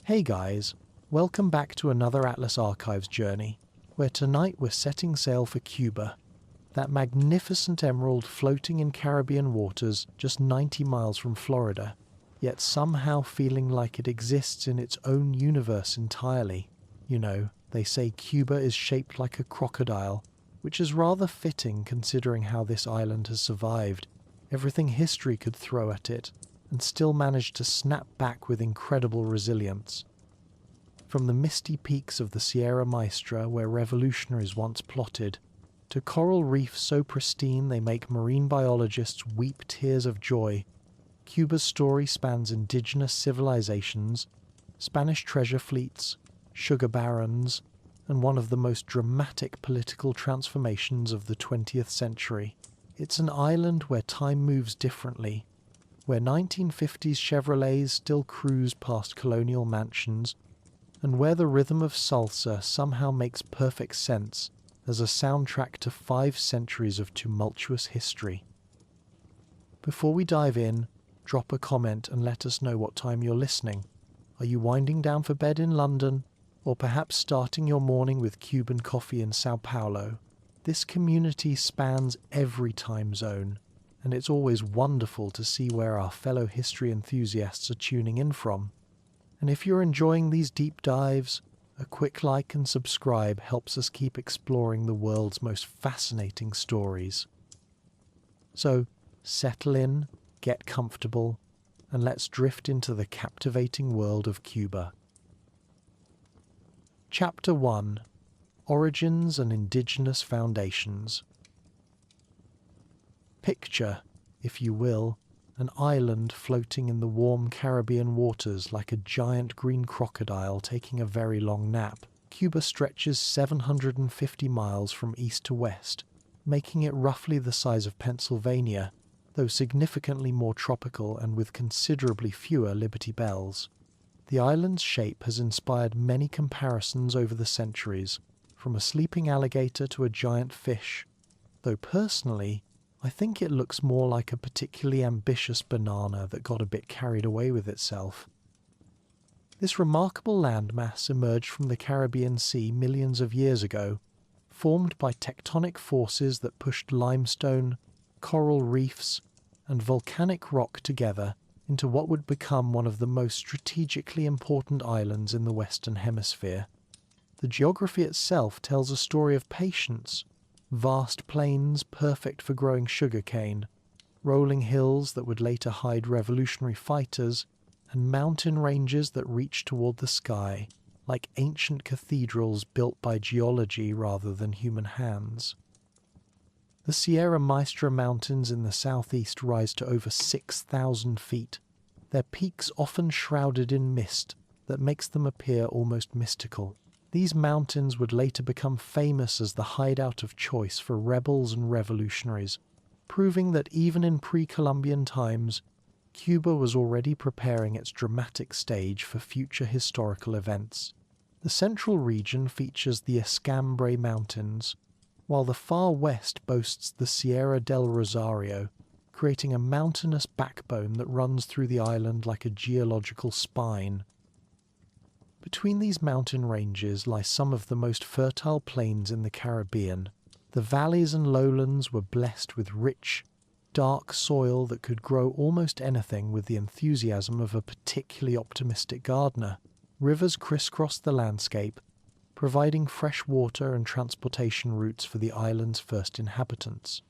Hey guys, welcome back to another Atlas Archives journey, where tonight we're setting sail for Cuba, that magnificent emerald floating in Caribbean waters just 90 miles from Florida, yet somehow feeling like it exists in its own universe entirely. You know, they say Cuba is shaped like a crocodile, which is rather fitting considering how this island has survived, everything history could throw at it, and still managed to snap back with incredible resilience. From the misty peaks of the Sierra Maestra where revolutionaries once plotted, to coral reefs so pristine they make marine biologists weep tears of joy, Cuba's story spans indigenous civilizations, Spanish treasure fleets, sugar barons, and one of the most dramatic political transformations of the 20th century. It's an island where time moves differently, where 1950s Chevrolets still cruise past colonial mansions, and where the rhythm of salsa somehow makes perfect sense as a soundtrack to 5 centuries of tumultuous history. Before we dive in, drop a comment and let us know what time you're listening. Are you winding down for bed in London, or perhaps starting your morning with Cuban coffee in Sao Paulo? This community spans every time zone, and it's always wonderful to see where our fellow history enthusiasts are tuning in from. And if you're enjoying these deep dives, a quick like and subscribe helps us keep exploring the world's most fascinating stories. So, settle in, get comfortable, and let's drift into the captivating world of Cuba. Chapter 1: Origins and Indigenous Foundations. Picture, if you will, an island floating in the warm Caribbean waters like a giant green crocodile taking a very long nap. Cuba stretches 750 miles from east to west, making it roughly the size of Pennsylvania, though significantly more tropical and with considerably fewer Liberty Bells. The island's shape has inspired many comparisons over the centuries, from a sleeping alligator to a giant fish, though personally, I think it looks more like a particularly ambitious banana that got a bit carried away with itself. This remarkable landmass emerged from the Caribbean Sea millions of years ago, formed by tectonic forces that pushed limestone, coral reefs, and volcanic rock together into what would become one of the most strategically important islands in the Western Hemisphere. The geography itself tells a story of patience. Vast plains perfect for growing sugarcane, rolling hills that would later hide revolutionary fighters, and mountain ranges that reach toward the sky, like ancient cathedrals built by geology rather than human hands. The Sierra Maestra mountains in the southeast rise to over 6,000 feet, their peaks often shrouded in mist that makes them appear almost mystical. These mountains would later become famous as the hideout of choice for rebels and revolutionaries, proving that even in pre-Columbian times, Cuba was already preparing its dramatic stage for future historical events. The central region features the Escambray Mountains, while the far west boasts the Sierra del Rosario, creating a mountainous backbone that runs through the island like a geological spine. Between these mountain ranges lie some of the most fertile plains in the Caribbean. The valleys and lowlands were blessed with rich, dark soil that could grow almost anything with the enthusiasm of a particularly optimistic gardener. Rivers crisscrossed the landscape, providing fresh water and transportation routes for the island's first inhabitants.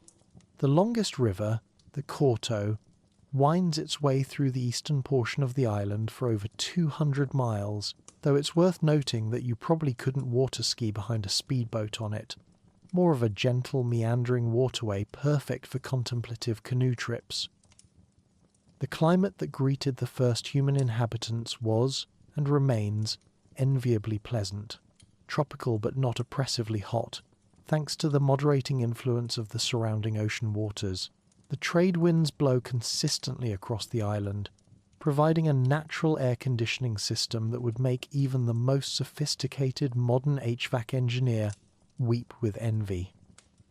The longest river, the Corto, winds its way through the eastern portion of the island for over 200 miles, though it's worth noting that you probably couldn't water ski behind a speedboat on it. More of a gentle, meandering waterway perfect for contemplative canoe trips. The climate that greeted the first human inhabitants was, and remains, enviably pleasant. Tropical but not oppressively hot, thanks to the moderating influence of the surrounding ocean waters. The trade winds blow consistently across the island, providing a natural air conditioning system that would make even the most sophisticated modern HVAC engineer weep with envy.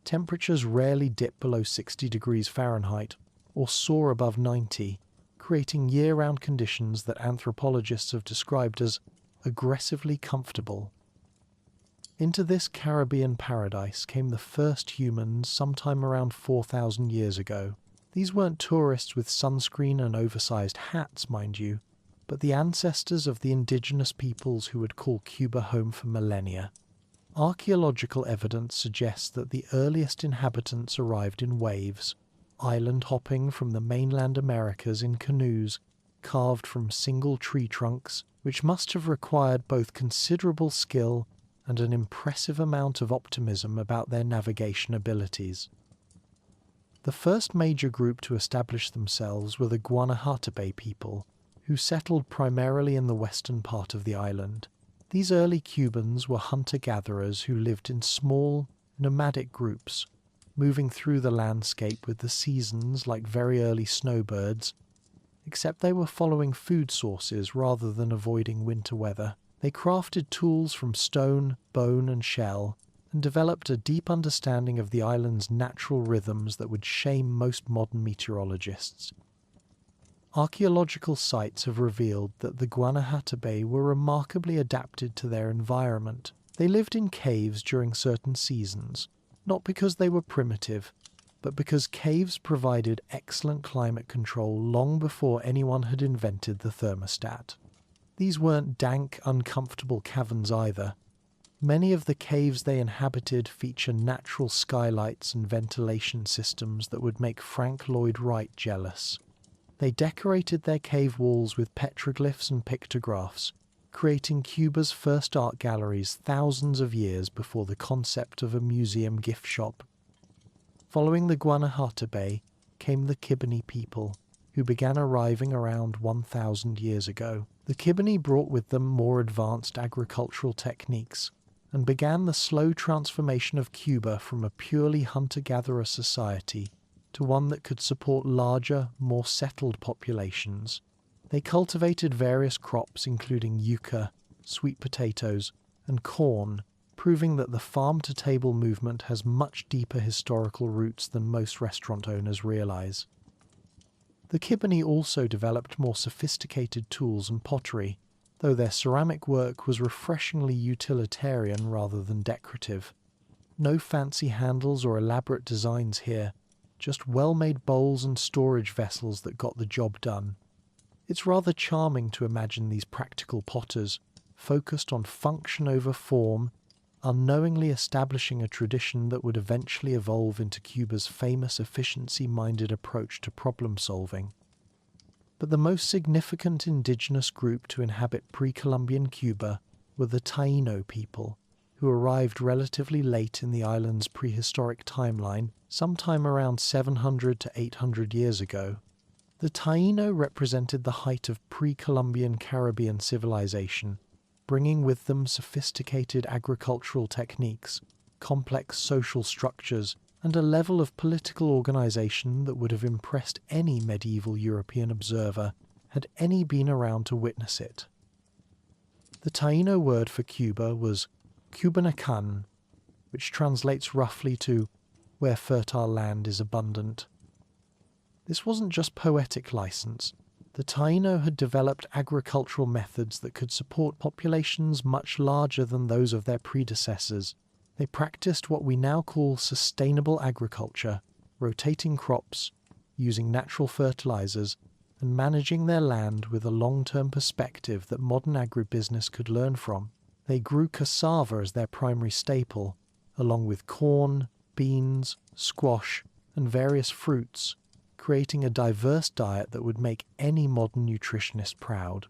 Temperatures rarely dip below 60 degrees Fahrenheit or soar above 90, creating year-round conditions that anthropologists have described as aggressively comfortable. Into this Caribbean paradise came the first humans sometime around 4,000 years ago. These weren't tourists with sunscreen and oversized hats, mind you, but the ancestors of the indigenous peoples who would call Cuba home for millennia. Archaeological evidence suggests that the earliest inhabitants arrived in waves, island hopping from the mainland Americas in canoes carved from single tree trunks, which must have required both considerable skill and an impressive amount of optimism about their navigation abilities. The first major group to establish themselves were the Guanahatabey people, who settled primarily in the western part of the island. These early Cubans were hunter-gatherers who lived in small, nomadic groups, moving through the landscape with the seasons like very early snowbirds, except they were following food sources rather than avoiding winter weather. They crafted tools from stone, bone and shell, and developed a deep understanding of the island's natural rhythms that would shame most modern meteorologists. Archaeological sites have revealed that the Guanahatabey were remarkably adapted to their environment. They lived in caves during certain seasons, not because they were primitive, but because caves provided excellent climate control long before anyone had invented the thermostat. These weren't dank, uncomfortable caverns either. Many of the caves they inhabited feature natural skylights and ventilation systems that would make Frank Lloyd Wright jealous. They decorated their cave walls with petroglyphs and pictographs, creating Cuba's first art galleries thousands of years before the concept of a museum gift shop. Following the Guanahatabey came the Kibani people, who began arriving around 1,000 years ago. The Kibani brought with them more advanced agricultural techniques and began the slow transformation of Cuba from a purely hunter-gatherer society to one that could support larger, more settled populations. They cultivated various crops including yucca, sweet potatoes, and corn, proving that the farm-to-table movement has much deeper historical roots than most restaurant owners realize. The Kibani also developed more sophisticated tools and pottery, though their ceramic work was refreshingly utilitarian rather than decorative. No fancy handles or elaborate designs here, just well-made bowls and storage vessels that got the job done. It's rather charming to imagine these practical potters, focused on function over form, unknowingly establishing a tradition that would eventually evolve into Cuba's famous efficiency-minded approach to problem-solving. But the most significant indigenous group to inhabit pre-Columbian Cuba were the Taíno people, who arrived relatively late in the island's prehistoric timeline, sometime around 700 to 800 years ago. The Taíno represented the height of pre-Columbian Caribbean civilization, bringing with them sophisticated agricultural techniques, complex social structures, and a level of political organization that would have impressed any medieval European observer had any been around to witness it. The Taíno word for Cuba was Cubanacan, which translates roughly to where fertile land is abundant. This wasn't just poetic license. The Taíno had developed agricultural methods that could support populations much larger than those of their predecessors. They practiced what we now call sustainable agriculture, rotating crops, using natural fertilizers, and managing their land with a long-term perspective that modern agribusiness could learn from. They grew cassava as their primary staple, along with corn, beans, squash, and various fruits, creating a diverse diet that would make any modern nutritionist proud.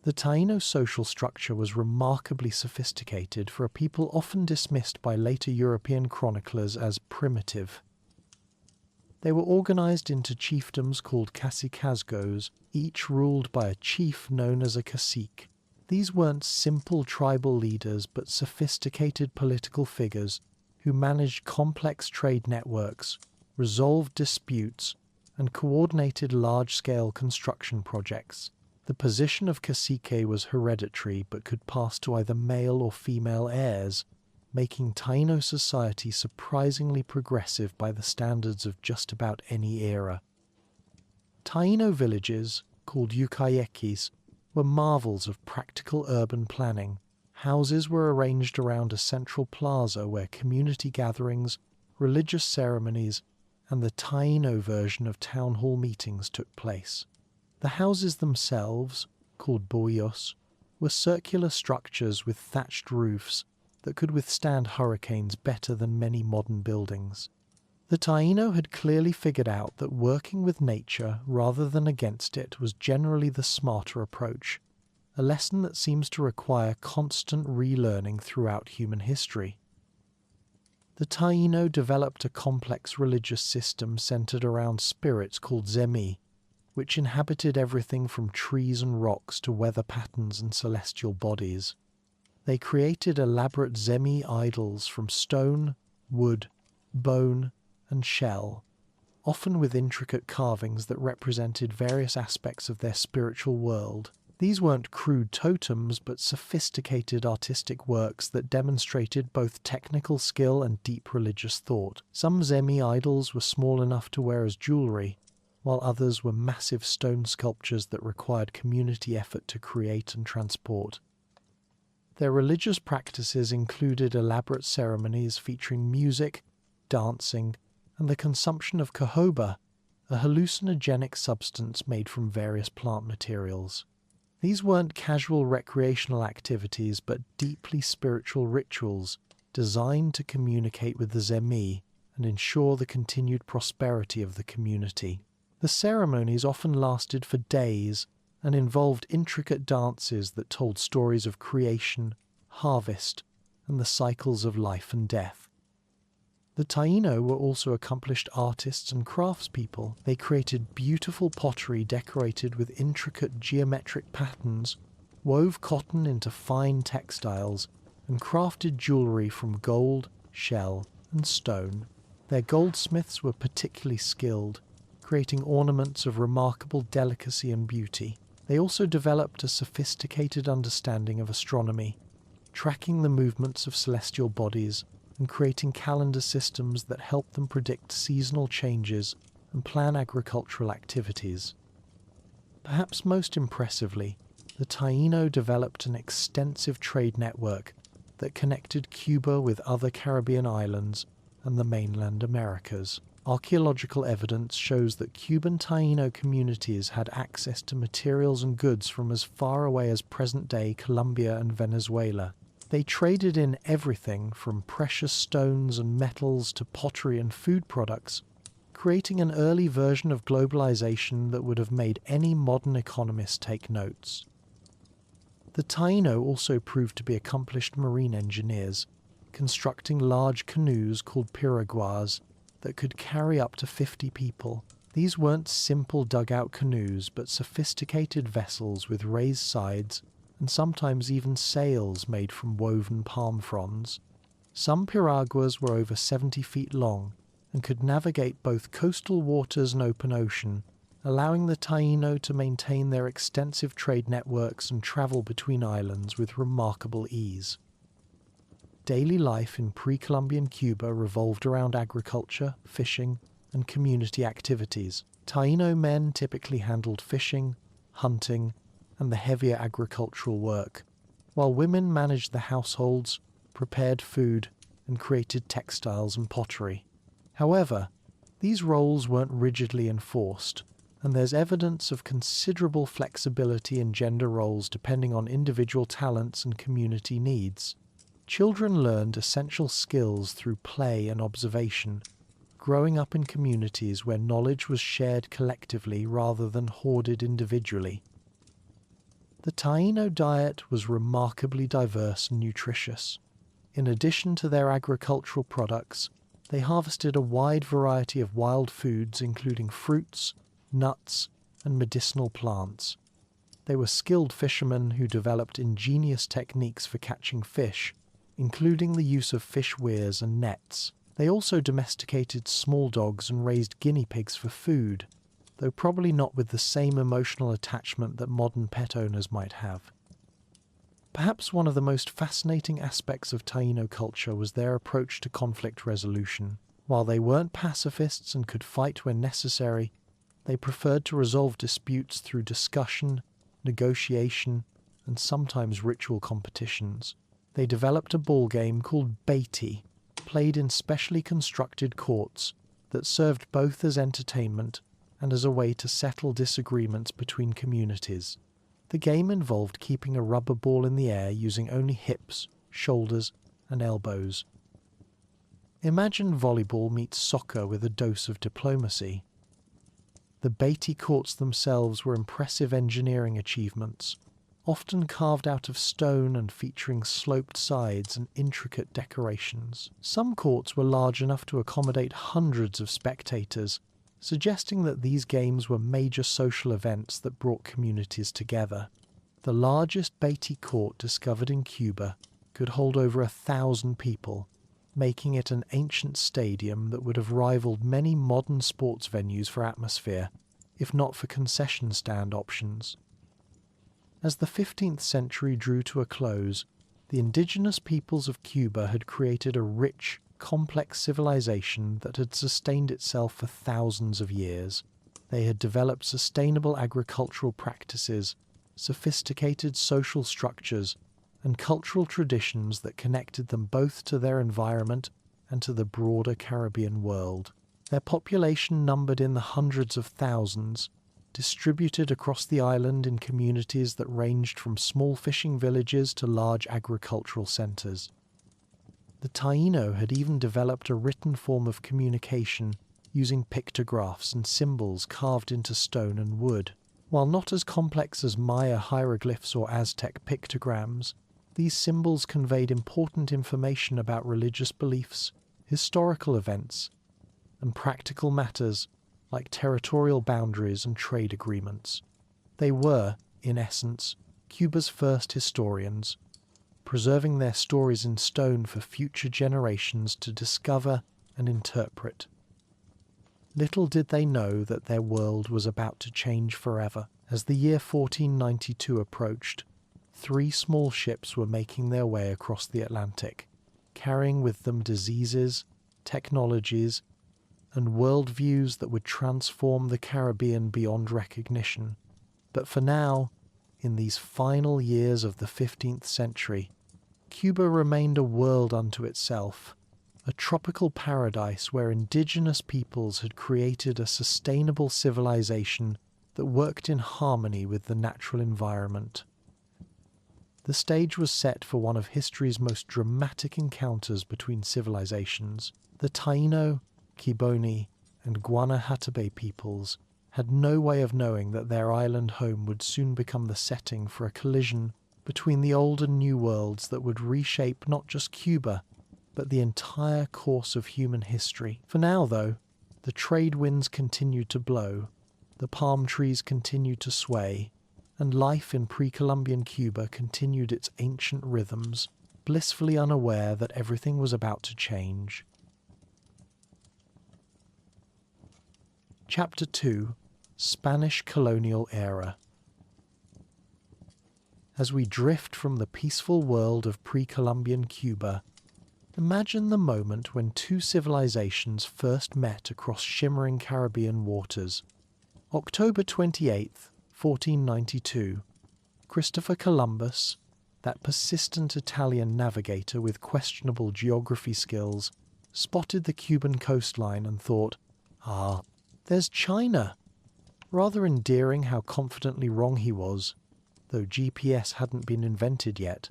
The Taíno social structure was remarkably sophisticated for a people often dismissed by later European chroniclers as primitive. They were organized into chiefdoms called cacicazgos, each ruled by a chief known as a cacique. These weren't simple tribal leaders but sophisticated political figures who managed complex trade networks, resolved disputes, and coordinated large-scale construction projects. The position of cacique was hereditary but could pass to either male or female heirs, making Taíno society surprisingly progressive by the standards of just about any era. Taíno villages, called ucayekis, were marvels of practical urban planning. Houses were arranged around a central plaza where community gatherings, religious ceremonies, and the Taíno version of town hall meetings took place. The houses themselves, called bohíos, were circular structures with thatched roofs that could withstand hurricanes better than many modern buildings. The Taíno had clearly figured out that working with nature rather than against it was generally the smarter approach, a lesson that seems to require constant relearning throughout human history. The Taíno developed a complex religious system centered around spirits called zemi, which inhabited everything from trees and rocks to weather patterns and celestial bodies. They created elaborate zemi idols from stone, wood, bone, and shell, often with intricate carvings that represented various aspects of their spiritual world. These weren't crude totems, but sophisticated artistic works that demonstrated both technical skill and deep religious thought. Some zemi idols were small enough to wear as jewelry, while others were massive stone sculptures that required community effort to create and transport. Their religious practices included elaborate ceremonies featuring music, dancing, and the consumption of cahoba, a hallucinogenic substance made from various plant materials. These weren't casual recreational activities, but deeply spiritual rituals designed to communicate with the zemi and ensure the continued prosperity of the community. The ceremonies often lasted for days and involved intricate dances that told stories of creation, harvest, and the cycles of life and death. The Taíno were also accomplished artists and craftspeople. They created beautiful pottery decorated with intricate geometric patterns, wove cotton into fine textiles, and crafted jewelry from gold, shell, and stone. Their goldsmiths were particularly skilled, creating ornaments of remarkable delicacy and beauty. They also developed a sophisticated understanding of astronomy, tracking the movements of celestial bodies and creating calendar systems that helped them predict seasonal changes and plan agricultural activities. Perhaps most impressively, the Taíno developed an extensive trade network that connected Cuba with other Caribbean islands and the mainland Americas. Archaeological evidence shows that Cuban Taíno communities had access to materials and goods from as far away as present-day Colombia and Venezuela. They traded in everything from precious stones and metals to pottery and food products, creating an early version of globalization that would have made any modern economist take notes. The Taíno also proved to be accomplished marine engineers, constructing large canoes called piraguas that could carry up to 50 people. These weren't simple dugout canoes, but sophisticated vessels with raised sides and sometimes even sails made from woven palm fronds. Some piraguas were over 70 feet long and could navigate both coastal waters and open ocean, allowing the Taíno to maintain their extensive trade networks and travel between islands with remarkable ease. Daily life in pre-Columbian Cuba revolved around agriculture, fishing, and community activities. Taíno men typically handled fishing, hunting, and the heavier agricultural work, while women managed the households, prepared food, and created textiles and pottery. However, these roles weren't rigidly enforced, and there's evidence of considerable flexibility in gender roles depending on individual talents and community needs. Children learned essential skills through play and observation, growing up in communities where knowledge was shared collectively rather than hoarded individually. The Taíno diet was remarkably diverse and nutritious. In addition to their agricultural products, they harvested a wide variety of wild foods including fruits, nuts, and medicinal plants. They were skilled fishermen who developed ingenious techniques for catching fish, including the use of fish weirs and nets. They also domesticated small dogs and raised guinea pigs for food, though probably not with the same emotional attachment that modern pet owners might have. Perhaps one of the most fascinating aspects of Taíno culture was their approach to conflict resolution. While they weren't pacifists and could fight when necessary, they preferred to resolve disputes through discussion, negotiation, and sometimes ritual competitions. They developed a ball game called baiti, played in specially constructed courts that served both as entertainment and as a way to settle disagreements between communities. The game involved keeping a rubber ball in the air using only hips, shoulders, and elbows. Imagine volleyball meets soccer with a dose of diplomacy. The baiti courts themselves were impressive engineering achievements, often carved out of stone and featuring sloped sides and intricate decorations. Some courts were large enough to accommodate hundreds of spectators, suggesting that these games were major social events that brought communities together. The largest baiti court discovered in Cuba could hold over 1,000 people, making it an ancient stadium that would have rivaled many modern sports venues for atmosphere, if not for concession stand options. As the 15th century drew to a close, the indigenous peoples of Cuba had created a rich, complex civilization that had sustained itself for thousands of years. They had developed sustainable agricultural practices, sophisticated social structures, and cultural traditions that connected them both to their environment and to the broader Caribbean world. Their population numbered in the hundreds of thousands, distributed across the island in communities that ranged from small fishing villages to large agricultural centres. The Taíno had even developed a written form of communication using pictographs and symbols carved into stone and wood. While not as complex as Maya hieroglyphs or Aztec pictograms, these symbols conveyed important information about religious beliefs, historical events, and practical matters like territorial boundaries and trade agreements. They were, in essence, Cuba's first historians, preserving their stories in stone for future generations to discover and interpret. Little did they know that their world was about to change forever. As the year 1492 approached, 3 small ships were making their way across the Atlantic, carrying with them diseases, technologies, and worldviews that would transform the Caribbean beyond recognition. But for now, in these final years of the 15th century, Cuba remained a world unto itself, a tropical paradise where indigenous peoples had created a sustainable civilization that worked in harmony with the natural environment. The stage was set for one of history's most dramatic encounters between civilizations. The Taíno, Kiboni, and Guanahatabey peoples had no way of knowing that their island home would soon become the setting for a collision between the old and new worlds that would reshape not just Cuba, but the entire course of human history. For now, though, the trade winds continued to blow, the palm trees continued to sway, and life in pre-Columbian Cuba continued its ancient rhythms, blissfully unaware that everything was about to change. Chapter 2: Spanish Colonial Era. As we drift from the peaceful world of pre-Columbian Cuba, imagine the moment when 2 civilizations first met across shimmering Caribbean waters. October 28th, 1492, Christopher Columbus, that persistent Italian navigator with questionable geography skills, spotted the Cuban coastline and thought, "Ah, there's China." Rather endearing how confidently wrong he was, though GPS hadn't been invented yet.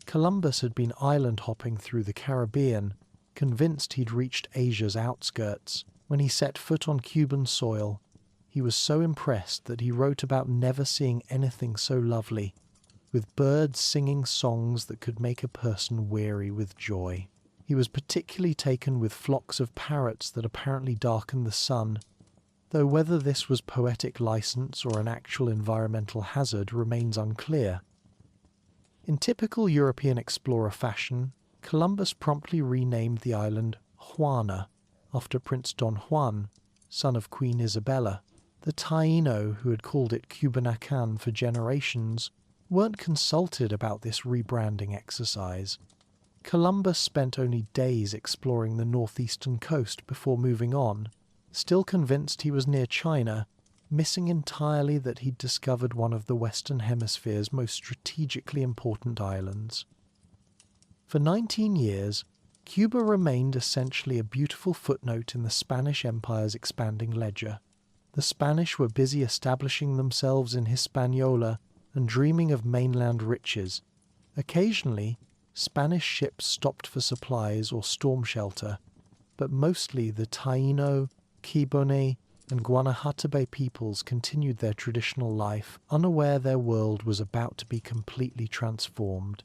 Columbus had been island hopping through the Caribbean, convinced he'd reached Asia's outskirts. When he set foot on Cuban soil, he was so impressed that he wrote about never seeing anything so lovely, with birds singing songs that could make a person weary with joy. He was particularly taken with flocks of parrots that apparently darkened the sun, though whether this was poetic license or an actual environmental hazard remains unclear. In typical European explorer fashion, Columbus promptly renamed the island Juana, after Prince Don Juan, son of Queen Isabella. The Taíno, who had called it Cubanacan for generations, weren't consulted about this rebranding exercise. Columbus spent only days exploring the northeastern coast before moving on, still convinced he was near China, missing entirely that he'd discovered one of the Western Hemisphere's most strategically important islands. For 19 years, Cuba remained essentially a beautiful footnote in the Spanish Empire's expanding ledger. The Spanish were busy establishing themselves in Hispaniola and dreaming of mainland riches. Occasionally, Spanish ships stopped for supplies or storm shelter, but mostly the Taíno, Quibone, and Guanahatabey peoples continued their traditional life, unaware their world was about to be completely transformed.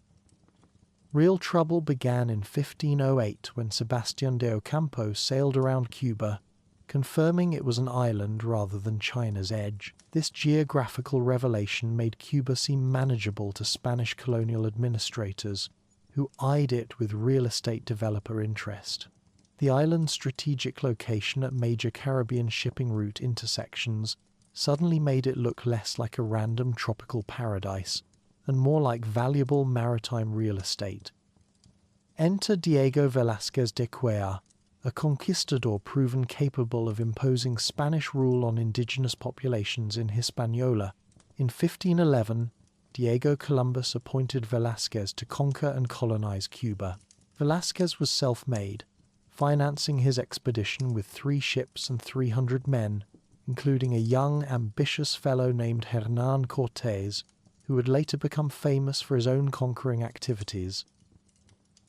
Real trouble began in 1508 when Sebastián de Ocampo sailed around Cuba, confirming it was an island rather than China's edge. This geographical revelation made Cuba seem manageable to Spanish colonial administrators, who eyed it with real estate developer interest. The island's strategic location at major Caribbean shipping route intersections suddenly made it look less like a random tropical paradise and more like valuable maritime real estate. Enter Diego Velázquez de Cuellar, a conquistador proven capable of imposing Spanish rule on indigenous populations in Hispaniola. In 1511, Diego Columbus appointed Velázquez to conquer and colonize Cuba. Velázquez was self-made, financing his expedition with 3 ships and 300 men, including a young, ambitious fellow named Hernán Cortés, who would later become famous for his own conquering activities.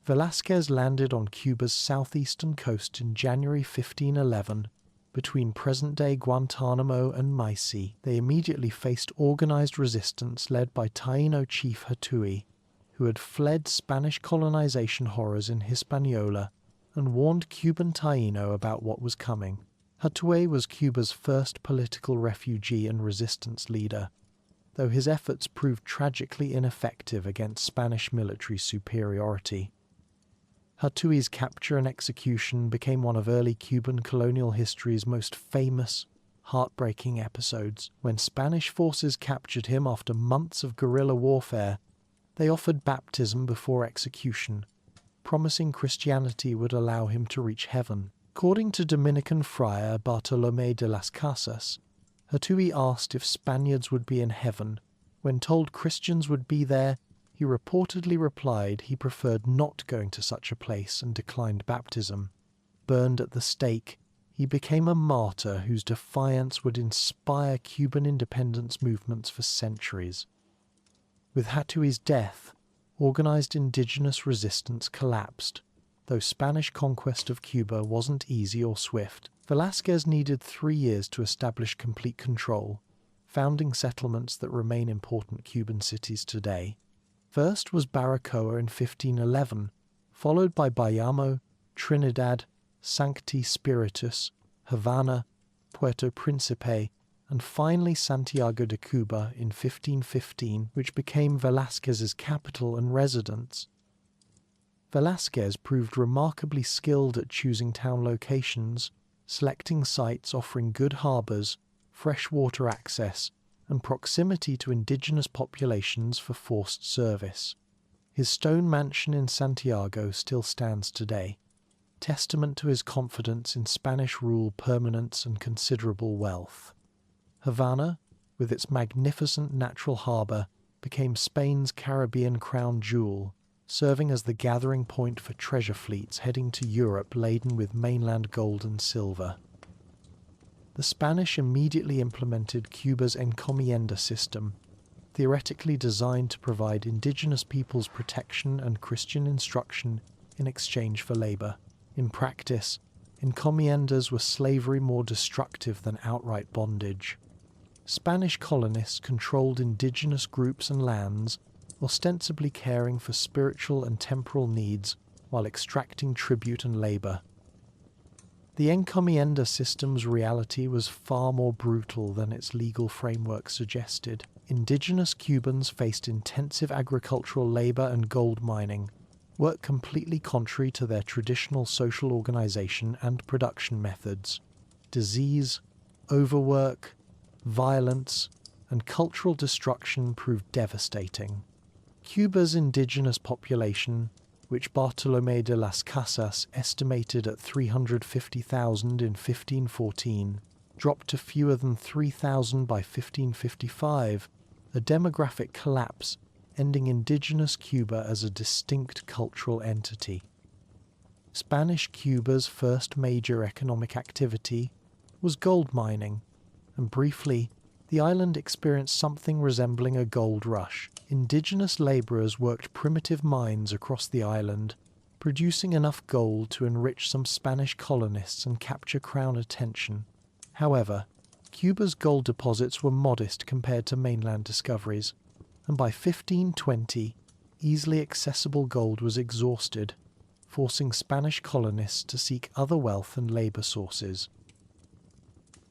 Velázquez landed on Cuba's southeastern coast in January 1511, between present-day Guantánamo and Maicí. They immediately faced organized resistance led by Taíno chief Hatui, who had fled Spanish colonization horrors in Hispaniola and warned Cuban Taíno about what was coming. Hatui was Cuba's first political refugee and resistance leader, though his efforts proved tragically ineffective against Spanish military superiority. Hatui's capture and execution became one of early Cuban colonial history's most famous, heartbreaking episodes. When Spanish forces captured him after months of guerrilla warfare, they offered baptism before execution, promising Christianity would allow him to reach heaven. According to Dominican friar Bartolomé de las Casas, Hatui asked if Spaniards would be in heaven. When told Christians would be there, he reportedly replied he preferred not going to such a place and declined baptism. Burned at the stake, he became a martyr whose defiance would inspire Cuban independence movements for centuries. With Hatui's death, organized indigenous resistance collapsed. Though Spanish conquest of Cuba wasn't easy or swift, Velázquez needed 3 years to establish complete control, founding settlements that remain important Cuban cities today. First was Baracoa in 1511, followed by Bayamo, Trinidad, Sancti Spiritus, Havana, Puerto Príncipe, and finally Santiago de Cuba in 1515, which became Velázquez's capital and residence. Velázquez proved remarkably skilled at choosing town locations, selecting sites offering good harbours, fresh water access, and proximity to indigenous populations for forced service. His stone mansion in Santiago still stands today, testament to his confidence in Spanish rule, permanence, and considerable wealth. Havana, with its magnificent natural harbour, became Spain's Caribbean crown jewel, serving as the gathering point for treasure fleets heading to Europe laden with mainland gold and silver. The Spanish immediately implemented Cuba's encomienda system, theoretically designed to provide indigenous peoples protection and Christian instruction in exchange for labor. In practice, encomiendas were slavery more destructive than outright bondage. Spanish colonists controlled indigenous groups and lands, ostensibly caring for spiritual and temporal needs while extracting tribute and labor. The encomienda system's reality was far more brutal than its legal framework suggested. Indigenous Cubans faced intensive agricultural labor and gold mining, work completely contrary to their traditional social organization and production methods. Disease, overwork, violence, and cultural destruction proved devastating. Cuba's indigenous population, which Bartolomé de las Casas estimated at 350,000 in 1514, dropped to fewer than 3,000 by 1555, a demographic collapse ending indigenous Cuba as a distinct cultural entity. Spanish Cuba's first major economic activity was gold mining, and briefly, the island experienced something resembling a gold rush. Indigenous labourers worked primitive mines across the island, producing enough gold to enrich some Spanish colonists and capture crown attention. However, Cuba's gold deposits were modest compared to mainland discoveries, and by 1520, easily accessible gold was exhausted, forcing Spanish colonists to seek other wealth and labour sources.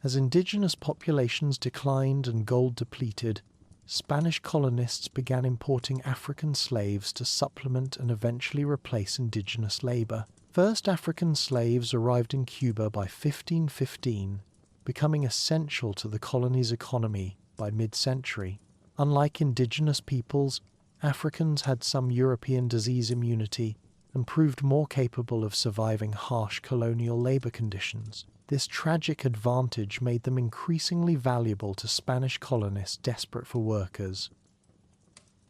As indigenous populations declined and gold depleted, Spanish colonists began importing African slaves to supplement and eventually replace indigenous labour. First African slaves arrived in Cuba by 1515, becoming essential to the colony's economy by mid-century. Unlike indigenous peoples, Africans had some European disease immunity and proved more capable of surviving harsh colonial labour conditions. This tragic advantage made them increasingly valuable to Spanish colonists desperate for workers.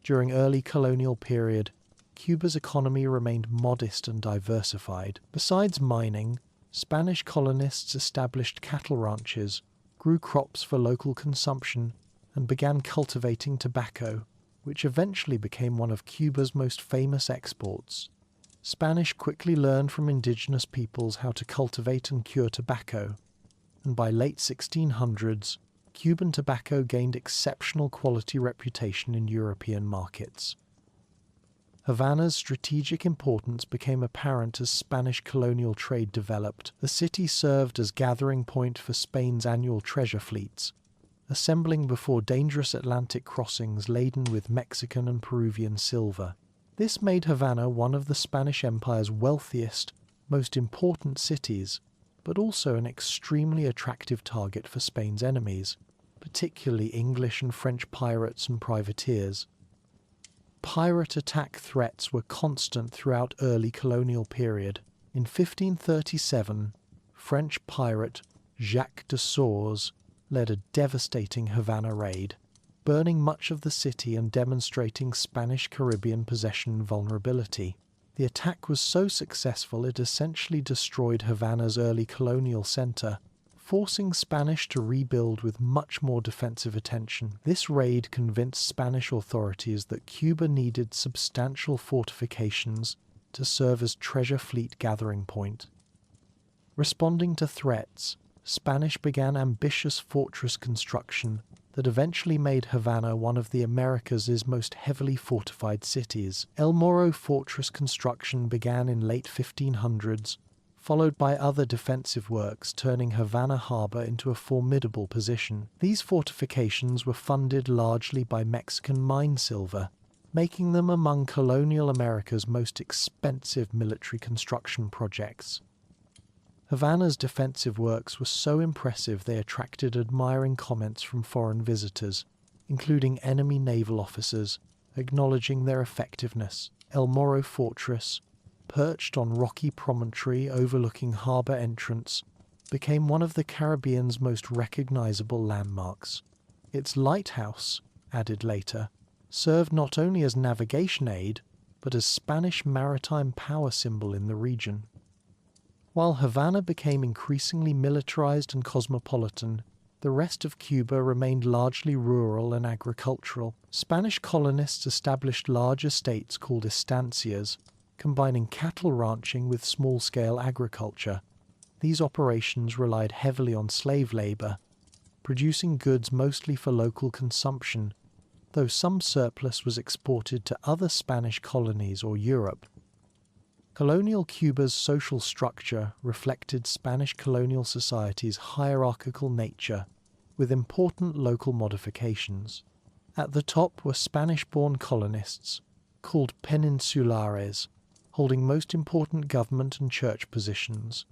During early colonial period, Cuba's economy remained modest and diversified. Besides mining, Spanish colonists established cattle ranches, grew crops for local consumption, and began cultivating tobacco, which eventually became one of Cuba's most famous exports. Spanish quickly learned from indigenous peoples how to cultivate and cure tobacco, and by late 1600s, Cuban tobacco gained exceptional quality reputation in European markets. Havana's strategic importance became apparent as Spanish colonial trade developed. The city served as gathering point for Spain's annual treasure fleets, assembling before dangerous Atlantic crossings laden with Mexican and Peruvian silver. This made Havana one of the Spanish Empire's wealthiest, most important cities, but also an extremely attractive target for Spain's enemies, particularly English and French pirates and privateers. Pirate attack threats were constant throughout early colonial period. In 1537, French pirate Jacques de Sores led a devastating Havana raid, burning much of the city and demonstrating Spanish Caribbean possession vulnerability. The attack was so successful it essentially destroyed Havana's early colonial centre, forcing Spanish to rebuild with much more defensive attention. This raid convinced Spanish authorities that Cuba needed substantial fortifications to serve as treasure fleet gathering point. Responding to threats, Spanish began ambitious fortress construction that eventually made Havana one of the Americas' most heavily fortified cities. El Morro fortress construction began in late 1500s, followed by other defensive works, turning Havana harbor into a formidable position. These fortifications were funded largely by Mexican mine silver, making them among colonial America's most expensive military construction projects. Havana's defensive works were so impressive they attracted admiring comments from foreign visitors, including enemy naval officers, acknowledging their effectiveness. El Morro Fortress, perched on rocky promontory overlooking harbour entrance, became one of the Caribbean's most recognizable landmarks. Its lighthouse, added later, served not only as navigation aid, but as Spanish maritime power symbol in the region. While Havana became increasingly militarized and cosmopolitan, the rest of Cuba remained largely rural and agricultural. Spanish colonists established large estates called estancias, combining cattle ranching with small-scale agriculture. These operations relied heavily on slave labor, producing goods mostly for local consumption, though some surplus was exported to other Spanish colonies or Europe. Colonial Cuba's social structure reflected Spanish colonial society's hierarchical nature, with important local modifications. At the top were Spanish-born colonists, called peninsulares, holding most important government and church positions.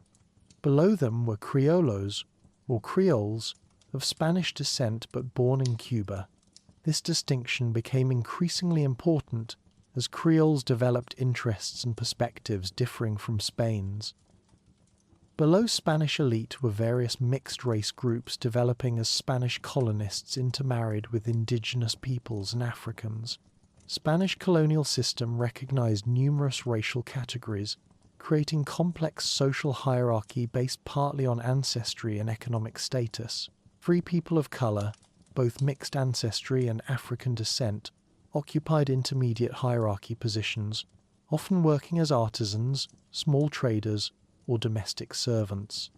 Below them were criollos, or Creoles, of Spanish descent but born in Cuba. This distinction became increasingly important as Creoles developed interests and perspectives differing from Spain's. Below Spanish elite were various mixed-race groups developing as Spanish colonists intermarried with indigenous peoples and Africans. Spanish colonial system recognized numerous racial categories, creating complex social hierarchy based partly on ancestry and economic status. Free people of color, both mixed ancestry and African descent, occupied intermediate hierarchy positions, often working as artisans, small traders, or domestic servants.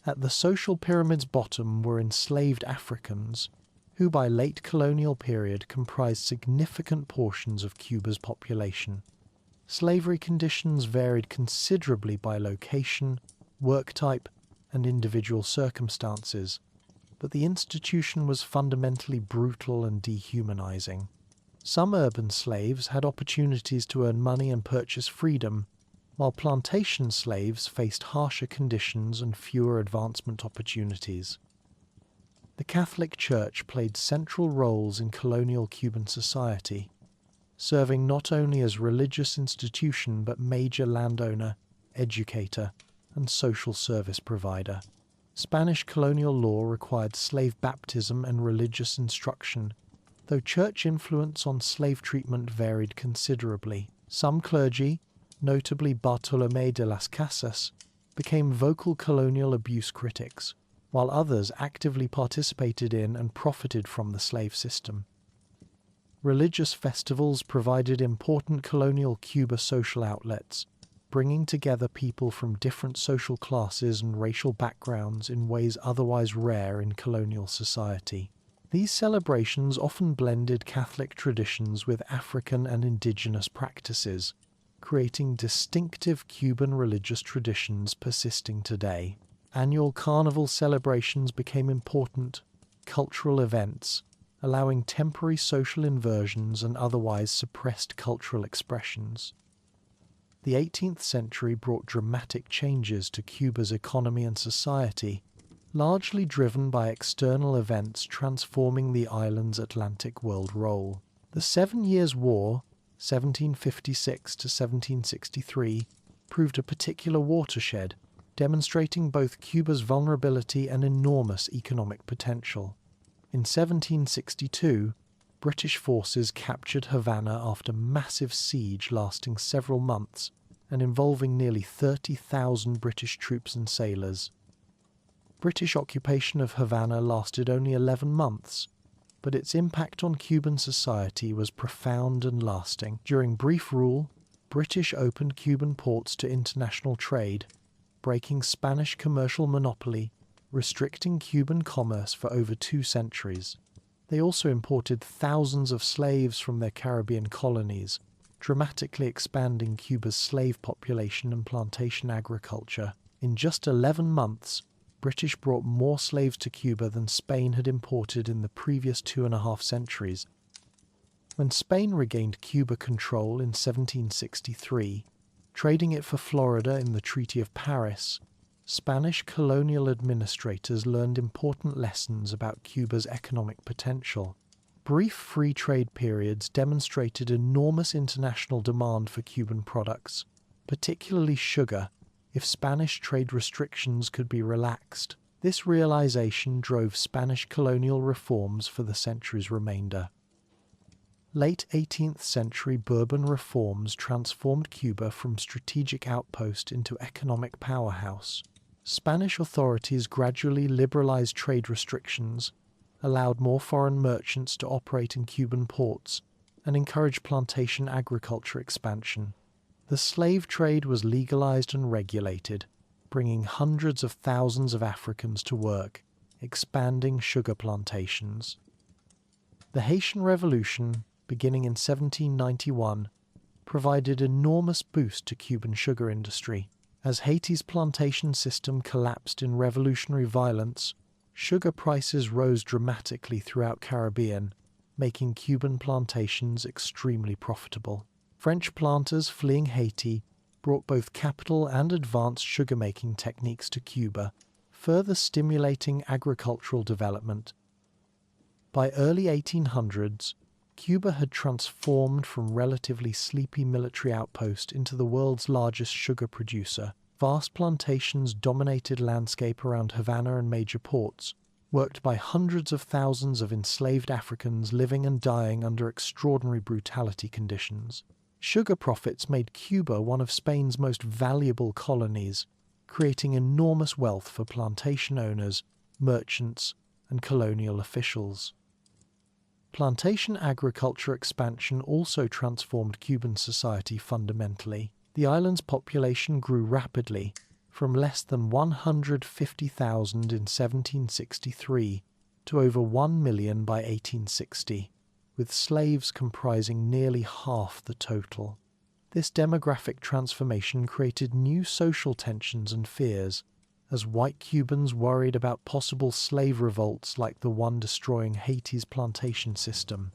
At the social pyramid's bottom were enslaved Africans, who by late colonial period comprised significant portions of Cuba's population. Slavery conditions varied considerably by location, work type, and individual circumstances, but the institution was fundamentally brutal and dehumanizing. Some urban slaves had opportunities to earn money and purchase freedom, while plantation slaves faced harsher conditions and fewer advancement opportunities. The Catholic Church played central roles in colonial Cuban society, serving not only as religious institution but major landowner, educator, and social service provider. Spanish colonial law required slave baptism and religious instruction, though church influence on slave treatment varied considerably. Some clergy, notably Bartolomé de las Casas, became vocal colonial abuse critics, while others actively participated in and profited from the slave system. Religious festivals provided important colonial Cuba social outlets, bringing together people from different social classes and racial backgrounds in ways otherwise rare in colonial society. These celebrations often blended Catholic traditions with African and indigenous practices, creating distinctive Cuban religious traditions persisting today. Annual carnival celebrations became important cultural events, allowing temporary social inversions and otherwise suppressed cultural expressions. The 18th century brought dramatic changes to Cuba's economy and society, largely driven by external events transforming the island's Atlantic world role. The 7 Years' War, 1756 to 1763, proved a particular watershed, demonstrating both Cuba's vulnerability and enormous economic potential. In 1762, British forces captured Havana after massive siege lasting several months and involving nearly 30,000 British troops and sailors. British occupation of Havana lasted only 11 months, but its impact on Cuban society was profound and lasting. During brief rule, British opened Cuban ports to international trade, breaking Spanish commercial monopoly, restricting Cuban commerce for over 2 centuries. They also imported thousands of slaves from their Caribbean colonies, dramatically expanding Cuba's slave population and plantation agriculture. In just 11 months, British brought more slaves to Cuba than Spain had imported in the previous 2.5 centuries. When Spain regained Cuba control in 1763, trading it for Florida in the Treaty of Paris, Spanish colonial administrators learned important lessons about Cuba's economic potential. Brief free trade periods demonstrated enormous international demand for Cuban products, particularly sugar, if Spanish trade restrictions could be relaxed. This realization drove Spanish colonial reforms for the century's remainder. Late 18th century Bourbon reforms transformed Cuba from strategic outpost into economic powerhouse. Spanish authorities gradually liberalized trade restrictions, allowed more foreign merchants to operate in Cuban ports, and encouraged plantation agriculture expansion. The slave trade was legalized and regulated, bringing hundreds of thousands of Africans to work, expanding sugar plantations. The Haitian Revolution, beginning in 1791, provided enormous boost to Cuban sugar industry. As Haiti's plantation system collapsed in revolutionary violence, sugar prices rose dramatically throughout Caribbean, making Cuban plantations extremely profitable. French planters fleeing Haiti brought both capital and advanced sugar-making techniques to Cuba, further stimulating agricultural development. By early 1800s, Cuba had transformed from relatively sleepy military outpost into the world's largest sugar producer. Vast plantations dominated landscape around Havana and major ports, worked by hundreds of thousands of enslaved Africans living and dying under extraordinary brutality conditions. Sugar profits made Cuba one of Spain's most valuable colonies, creating enormous wealth for plantation owners, merchants, and colonial officials. Plantation agriculture expansion also transformed Cuban society fundamentally. The island's population grew rapidly, from less than 150,000 in 1763 to over 1 million by 1860, with slaves comprising nearly half the total. This demographic transformation created new social tensions and fears, as white Cubans worried about possible slave revolts like the one destroying Haiti's plantation system.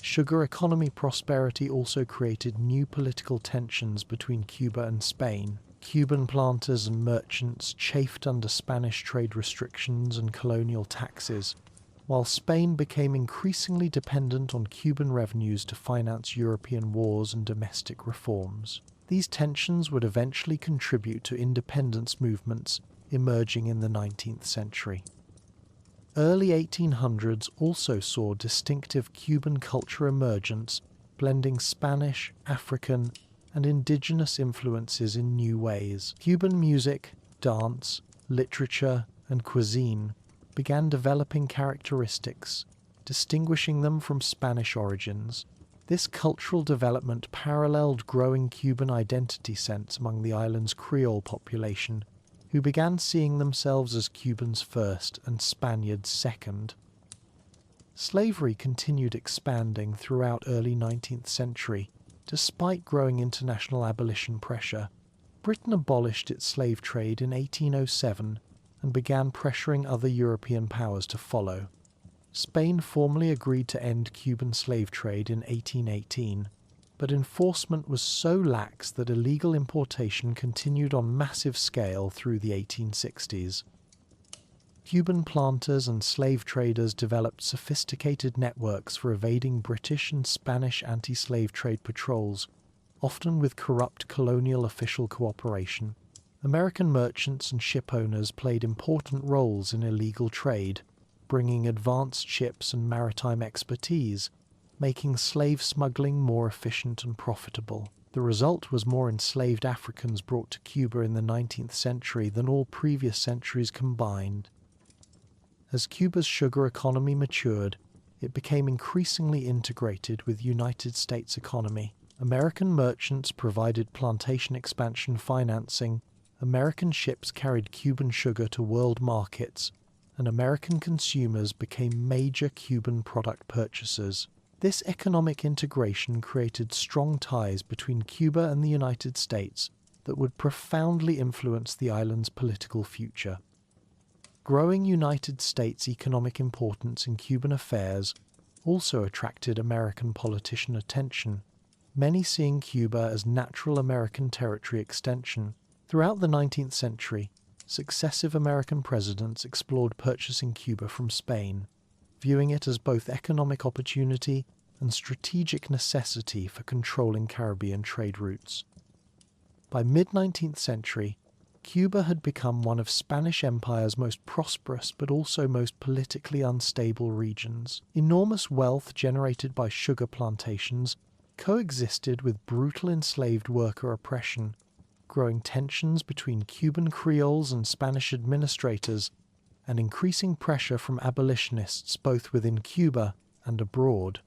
Sugar economy prosperity also created new political tensions between Cuba and Spain. Cuban planters and merchants chafed under Spanish trade restrictions and colonial taxes, while Spain became increasingly dependent on Cuban revenues to finance European wars and domestic reforms. These tensions would eventually contribute to independence movements emerging in the 19th century. Early 1800s also saw distinctive Cuban culture emergence, blending Spanish, African, and indigenous influences in new ways. Cuban music, dance, literature, and cuisine began developing characteristics, distinguishing them from Spanish origins. This cultural development paralleled growing Cuban identity sense among the island's Creole population, who began seeing themselves as Cubans first and Spaniards second. Slavery continued expanding throughout early 19th century. Despite growing international abolition pressure, Britain abolished its slave trade in 1807 and began pressuring other European powers to follow. Spain formally agreed to end Cuban slave trade in 1818, but enforcement was so lax that illegal importation continued on massive scale through the 1860s. Cuban planters and slave traders developed sophisticated networks for evading British and Spanish anti-slave trade patrols, often with corrupt colonial official cooperation. American merchants and ship owners played important roles in illegal trade, bringing advanced ships and maritime expertise, making slave smuggling more efficient and profitable. The result was more enslaved Africans brought to Cuba in the 19th century than all previous centuries combined. As Cuba's sugar economy matured, it became increasingly integrated with the United States economy. American merchants provided plantation expansion financing, American ships carried Cuban sugar to world markets, and American consumers became major Cuban product purchasers. This economic integration created strong ties between Cuba and the United States that would profoundly influence the island's political future. Growing United States economic importance in Cuban affairs also attracted American politician attention, many seeing Cuba as natural American territory extension. Throughout the 19th century, successive American presidents explored purchasing Cuba from Spain, viewing it as both economic opportunity and strategic necessity for controlling Caribbean trade routes. By mid-19th century, Cuba had become one of Spanish Empire's most prosperous but also most politically unstable regions. Enormous wealth generated by sugar plantations coexisted with brutal enslaved worker oppression, growing tensions between Cuban Creoles and Spanish administrators, and increasing pressure from abolitionists both within Cuba and abroad.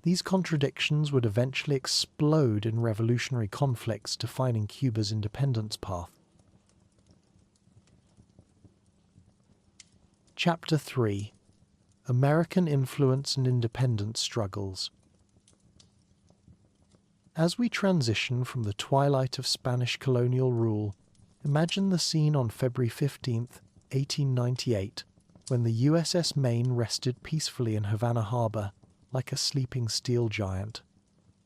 These contradictions would eventually explode in revolutionary conflicts defining Cuba's independence path. Chapter 3: American Influence and Independence Struggles. As we transition from the twilight of Spanish colonial rule, imagine the scene on February 15, 1898, when the USS Maine rested peacefully in Havana Harbor like a sleeping steel giant.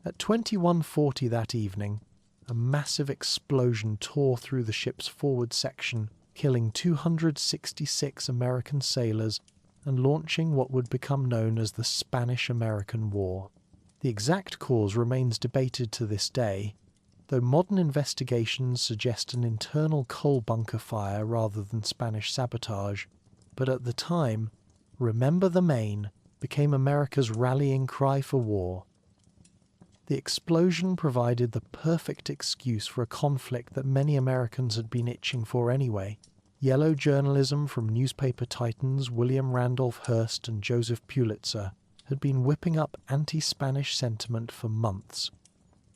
At 21:40 that evening, a massive explosion tore through the ship's forward section, killing 266 American sailors and launching what would become known as the Spanish-American War. The exact cause remains debated to this day, though modern investigations suggest an internal coal bunker fire rather than Spanish sabotage. But at the time, "Remember the Maine" became America's rallying cry for war. The explosion provided the perfect excuse for a conflict that many Americans had been itching for anyway. Yellow journalism from newspaper titans William Randolph Hearst and Joseph Pulitzer had been whipping up anti-Spanish sentiment for months,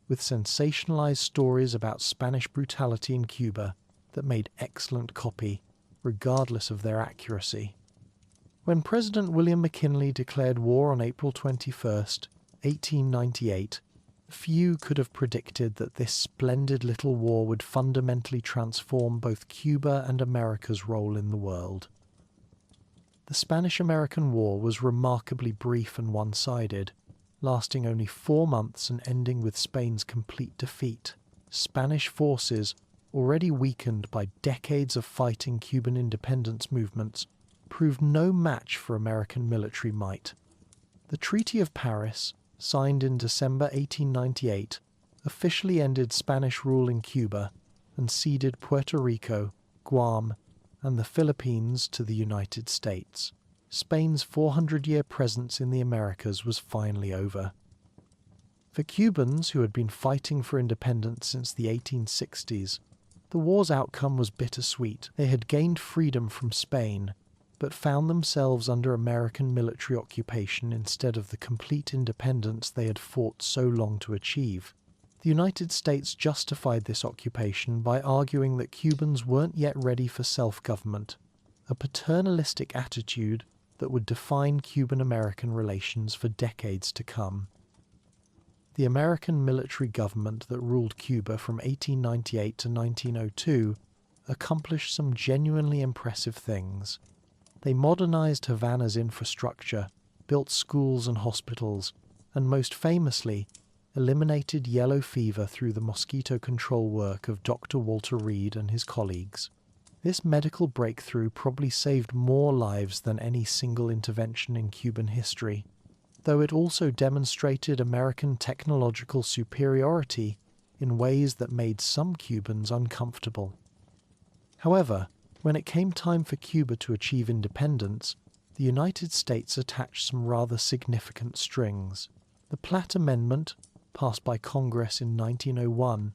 with sensationalized stories about Spanish brutality in Cuba that made excellent copy, regardless of their accuracy. When President William McKinley declared war on April 21st, 1898, few could have predicted that this splendid little war would fundamentally transform both Cuba and America's role in the world. The Spanish-American War was remarkably brief and one-sided, lasting only 4 months and ending with Spain's complete defeat. Spanish forces, already weakened by decades of fighting Cuban independence movements, proved no match for American military might. The Treaty of Paris, signed in December 1898, officially ended Spanish rule in Cuba and ceded Puerto Rico, Guam, and the Philippines to the United States. Spain's 400-year presence in the Americas was finally over. For Cubans who had been fighting for independence since the 1860s, the war's outcome was bittersweet. They had gained freedom from Spain, but found themselves under American military occupation instead of the complete independence they had fought so long to achieve. The United States justified this occupation by arguing that Cubans weren't yet ready for self-government, a paternalistic attitude that would define Cuban-American relations for decades to come. The American military government that ruled Cuba from 1898 to 1902 accomplished some genuinely impressive things. They modernized Havana's infrastructure, built schools and hospitals, and most famously, eliminated yellow fever through the mosquito control work of Dr. Walter Reed and his colleagues. This medical breakthrough probably saved more lives than any single intervention in Cuban history, though it also demonstrated American technological superiority in ways that made some Cubans uncomfortable. However, when it came time for Cuba to achieve independence, the United States attached some rather significant strings. The Platt Amendment, passed by Congress in 1901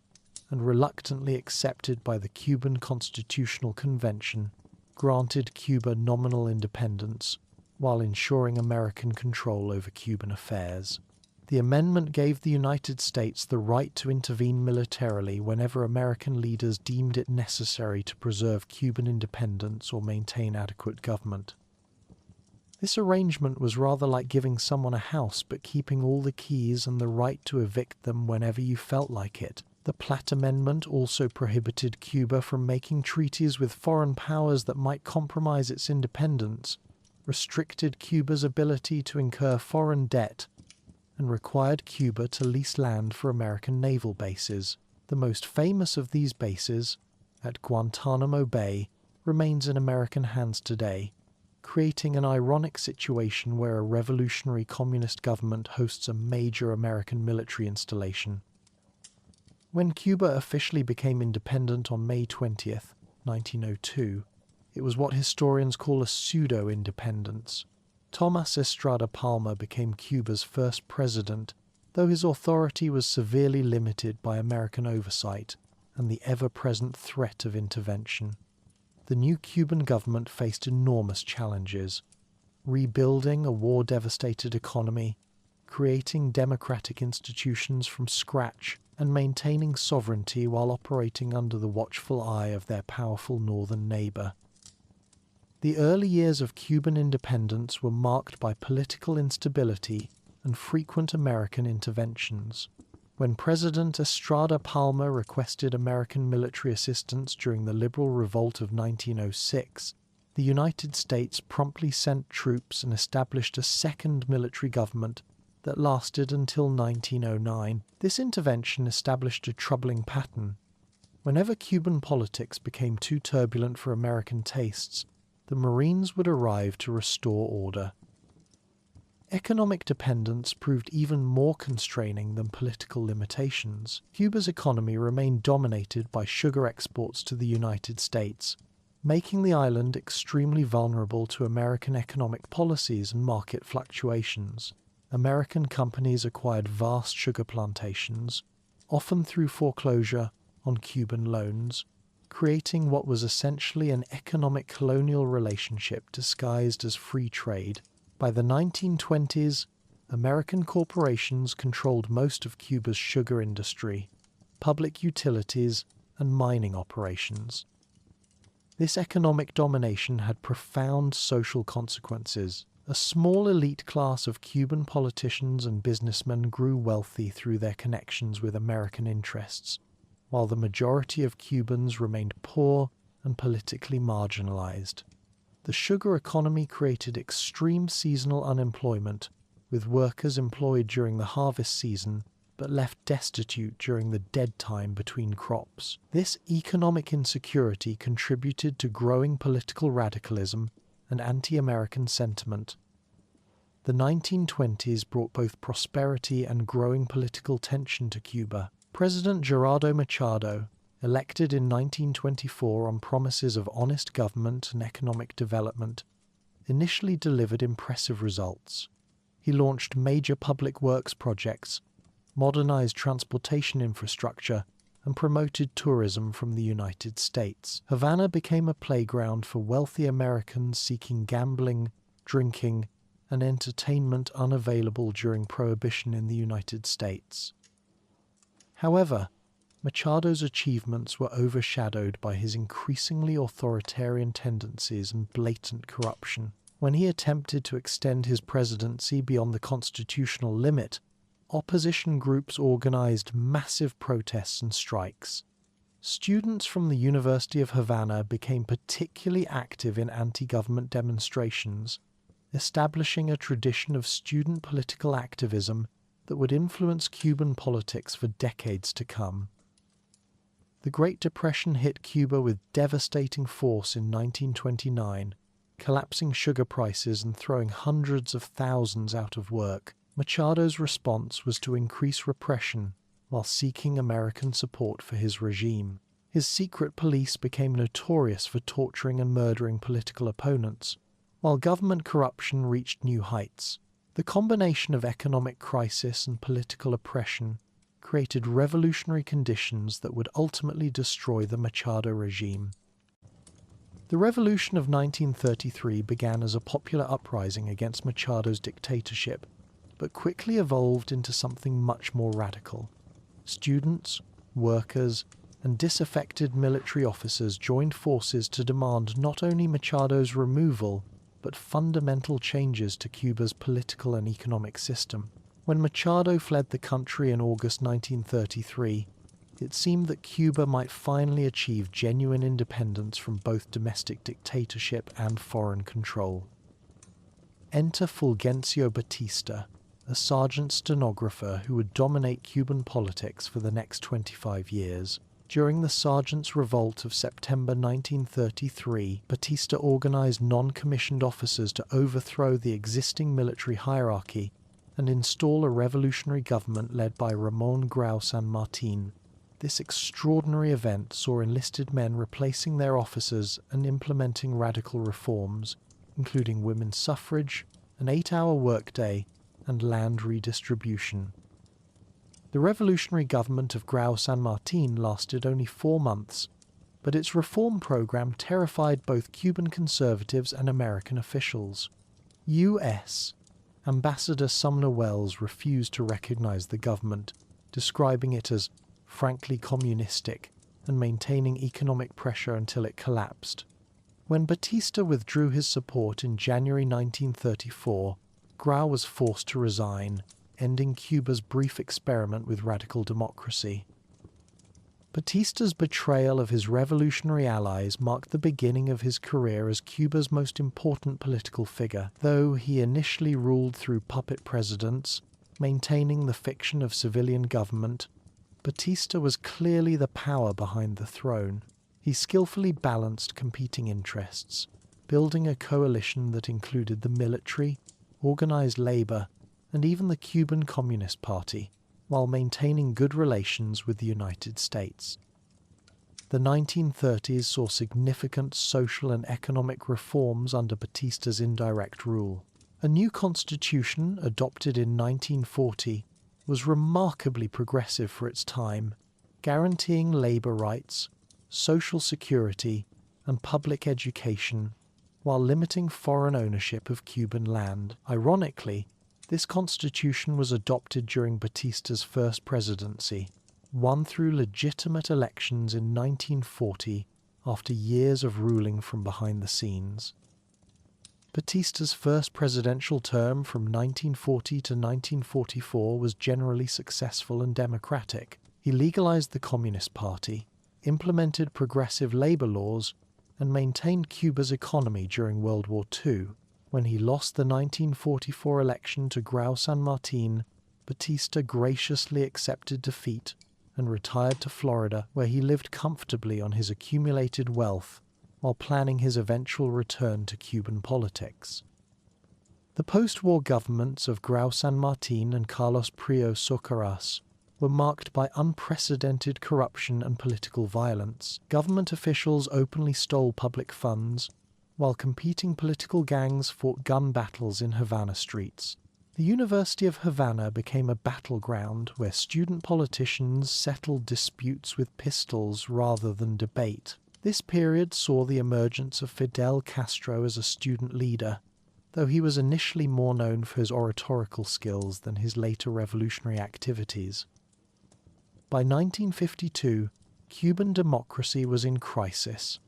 and reluctantly accepted by the Cuban Constitutional Convention, granted Cuba nominal independence while ensuring American control over Cuban affairs. The amendment gave the United States the right to intervene militarily whenever American leaders deemed it necessary to preserve Cuban independence or maintain adequate government. This arrangement was rather like giving someone a house but keeping all the keys and the right to evict them whenever you felt like it. The Platt Amendment also prohibited Cuba from making treaties with foreign powers that might compromise its independence, restricted Cuba's ability to incur foreign debt, and required Cuba to lease land for American naval bases. The most famous of these bases, at Guantanamo Bay, remains in American hands today, creating an ironic situation where a revolutionary communist government hosts a major American military installation. When Cuba officially became independent on May 20th, 1902, it was what historians call a pseudo-independence. Thomas Estrada Palmer became Cuba's first president, though his authority was severely limited by American oversight and the ever-present threat of intervention. The new Cuban government faced enormous challenges: rebuilding a war-devastated economy, creating democratic institutions from scratch, and maintaining sovereignty while operating under the watchful eye of their powerful northern neighbor. The early years of Cuban independence were marked by political instability and frequent American interventions. When President Estrada Palmer requested American military assistance during the Liberal Revolt of 1906, the United States promptly sent troops and established a second military government that lasted until 1909. This intervention established a troubling pattern. Whenever Cuban politics became too turbulent for American tastes, the Marines would arrive to restore order. Economic dependence proved even more constraining than political limitations. Cuba's economy remained dominated by sugar exports to the United States, making the island extremely vulnerable to American economic policies and market fluctuations. American companies acquired vast sugar plantations, often through foreclosure on Cuban loans, creating what was essentially an economic colonial relationship disguised as free trade. By the 1920s, American corporations controlled most of Cuba's sugar industry, public utilities, and mining operations. This economic domination had profound social consequences. A small elite class of Cuban politicians and businessmen grew wealthy through their connections with American interests, while the majority of Cubans remained poor and politically marginalized. The sugar economy created extreme seasonal unemployment, with workers employed during the harvest season but left destitute during the dead time between crops. This economic insecurity contributed to growing political radicalism and anti-American sentiment. The 1920s brought both prosperity and growing political tension to Cuba. President Gerardo Machado, elected in 1924 on promises of honest government and economic development, initially delivered impressive results. He launched major public works projects, modernized transportation infrastructure, and promoted tourism from the United States. Havana became a playground for wealthy Americans seeking gambling, drinking, and entertainment unavailable during Prohibition in the United States. However, Machado's achievements were overshadowed by his increasingly authoritarian tendencies and blatant corruption. When he attempted to extend his presidency beyond the constitutional limit, opposition groups organized massive protests and strikes. Students from the University of Havana became particularly active in anti-government demonstrations, establishing a tradition of student political activism that would influence Cuban politics for decades to come. The Great Depression hit Cuba with devastating force in 1929, collapsing sugar prices and throwing hundreds of thousands out of work. Machado's response was to increase repression while seeking American support for his regime. His secret police became notorious for torturing and murdering political opponents, while government corruption reached new heights. The combination of economic crisis and political oppression created revolutionary conditions that would ultimately destroy the Machado regime. The Revolution of 1933 began as a popular uprising against Machado's dictatorship, but quickly evolved into something much more radical. Students, workers, and disaffected military officers joined forces to demand not only Machado's removal, but fundamental changes to Cuba's political and economic system. When Machado fled the country in August 1933, it seemed that Cuba might finally achieve genuine independence from both domestic dictatorship and foreign control. Enter Fulgencio Batista, a sergeant stenographer who would dominate Cuban politics for the next 25 years. During the Sergeants' Revolt of September 1933, Batista organized non-commissioned officers to overthrow the existing military hierarchy and install a revolutionary government led by Ramon Grau San Martin. This extraordinary event saw enlisted men replacing their officers and implementing radical reforms, including women's suffrage, an 8-hour workday, and land redistribution. The revolutionary government of Grau San Martin lasted only 4 months, but its reform program terrified both Cuban conservatives and American officials. U.S. Ambassador Sumner Welles refused to recognize the government, describing it as frankly communistic and maintaining economic pressure until it collapsed. When Batista withdrew his support in January 1934, Grau was forced to resign, ending Cuba's brief experiment with radical democracy. Batista's betrayal of his revolutionary allies marked the beginning of his career as Cuba's most important political figure. Though he initially ruled through puppet presidents, maintaining the fiction of civilian government, Batista was clearly the power behind the throne. He skillfully balanced competing interests, building a coalition that included the military, organized labor, and even the Cuban Communist Party, while maintaining good relations with the United States. The 1930s saw significant social and economic reforms under Batista's indirect rule. A new constitution, adopted in 1940, was remarkably progressive for its time, guaranteeing labor rights, social security, and public education, while limiting foreign ownership of Cuban land. Ironically, this constitution was adopted during Batista's first presidency, won through legitimate elections in 1940 after years of ruling from behind the scenes. Batista's first presidential term from 1940 to 1944 was generally successful and democratic. He legalized the Communist Party, implemented progressive labor laws, and maintained Cuba's economy during World War II. When he lost the 1944 election to Grau San Martin, Batista graciously accepted defeat and retired to Florida, where he lived comfortably on his accumulated wealth while planning his eventual return to Cuban politics. The post-war governments of Grau San Martin and Carlos Prio Socarrás were marked by unprecedented corruption and political violence. Government officials openly stole public funds, while competing political gangs fought gun battles in Havana streets. The University of Havana became a battleground where student politicians settled disputes with pistols rather than debate. This period saw the emergence of Fidel Castro as a student leader, though he was initially more known for his oratorical skills than his later revolutionary activities. By 1952, Cuban democracy was in crisis.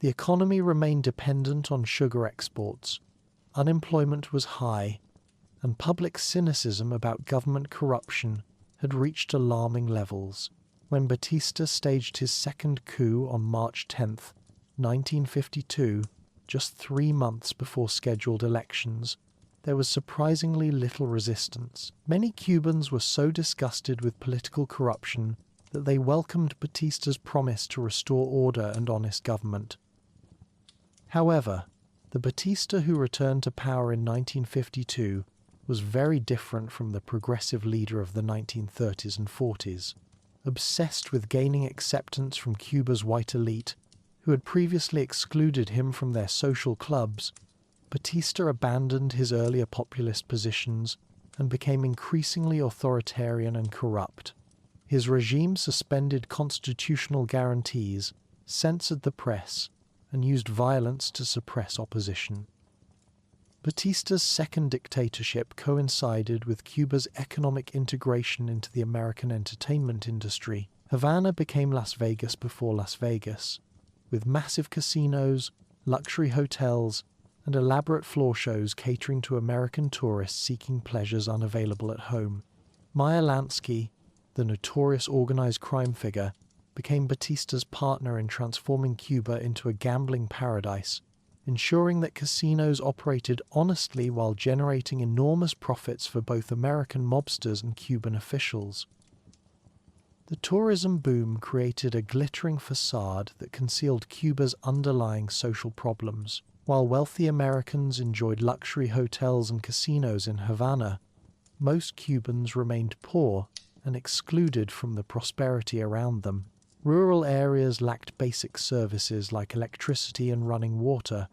The economy remained dependent on sugar exports, unemployment was high, and public cynicism about government corruption had reached alarming levels. When Batista staged his second coup on March 10, 1952, just 3 months before scheduled elections, there was surprisingly little resistance. Many Cubans were so disgusted with political corruption that they welcomed Batista's promise to restore order and honest government. However, the Batista who returned to power in 1952 was very different from the progressive leader of the 1930s and 40s. Obsessed with gaining acceptance from Cuba's white elite, who had previously excluded him from their social clubs, Batista abandoned his earlier populist positions and became increasingly authoritarian and corrupt. His regime suspended constitutional guarantees, censored the press, and used violence to suppress opposition. Batista's second dictatorship coincided with Cuba's economic integration into the American entertainment industry. Havana became Las Vegas before Las Vegas, with massive casinos, luxury hotels, and elaborate floor shows catering to American tourists seeking pleasures unavailable at home. Meyer Lansky, the notorious organized crime figure, became Batista's partner in transforming Cuba into a gambling paradise, ensuring that casinos operated honestly while generating enormous profits for both American mobsters and Cuban officials. The tourism boom created a glittering facade that concealed Cuba's underlying social problems. While wealthy Americans enjoyed luxury hotels and casinos in Havana, most Cubans remained poor and excluded from the prosperity around them. Rural areas lacked basic services like electricity and running water,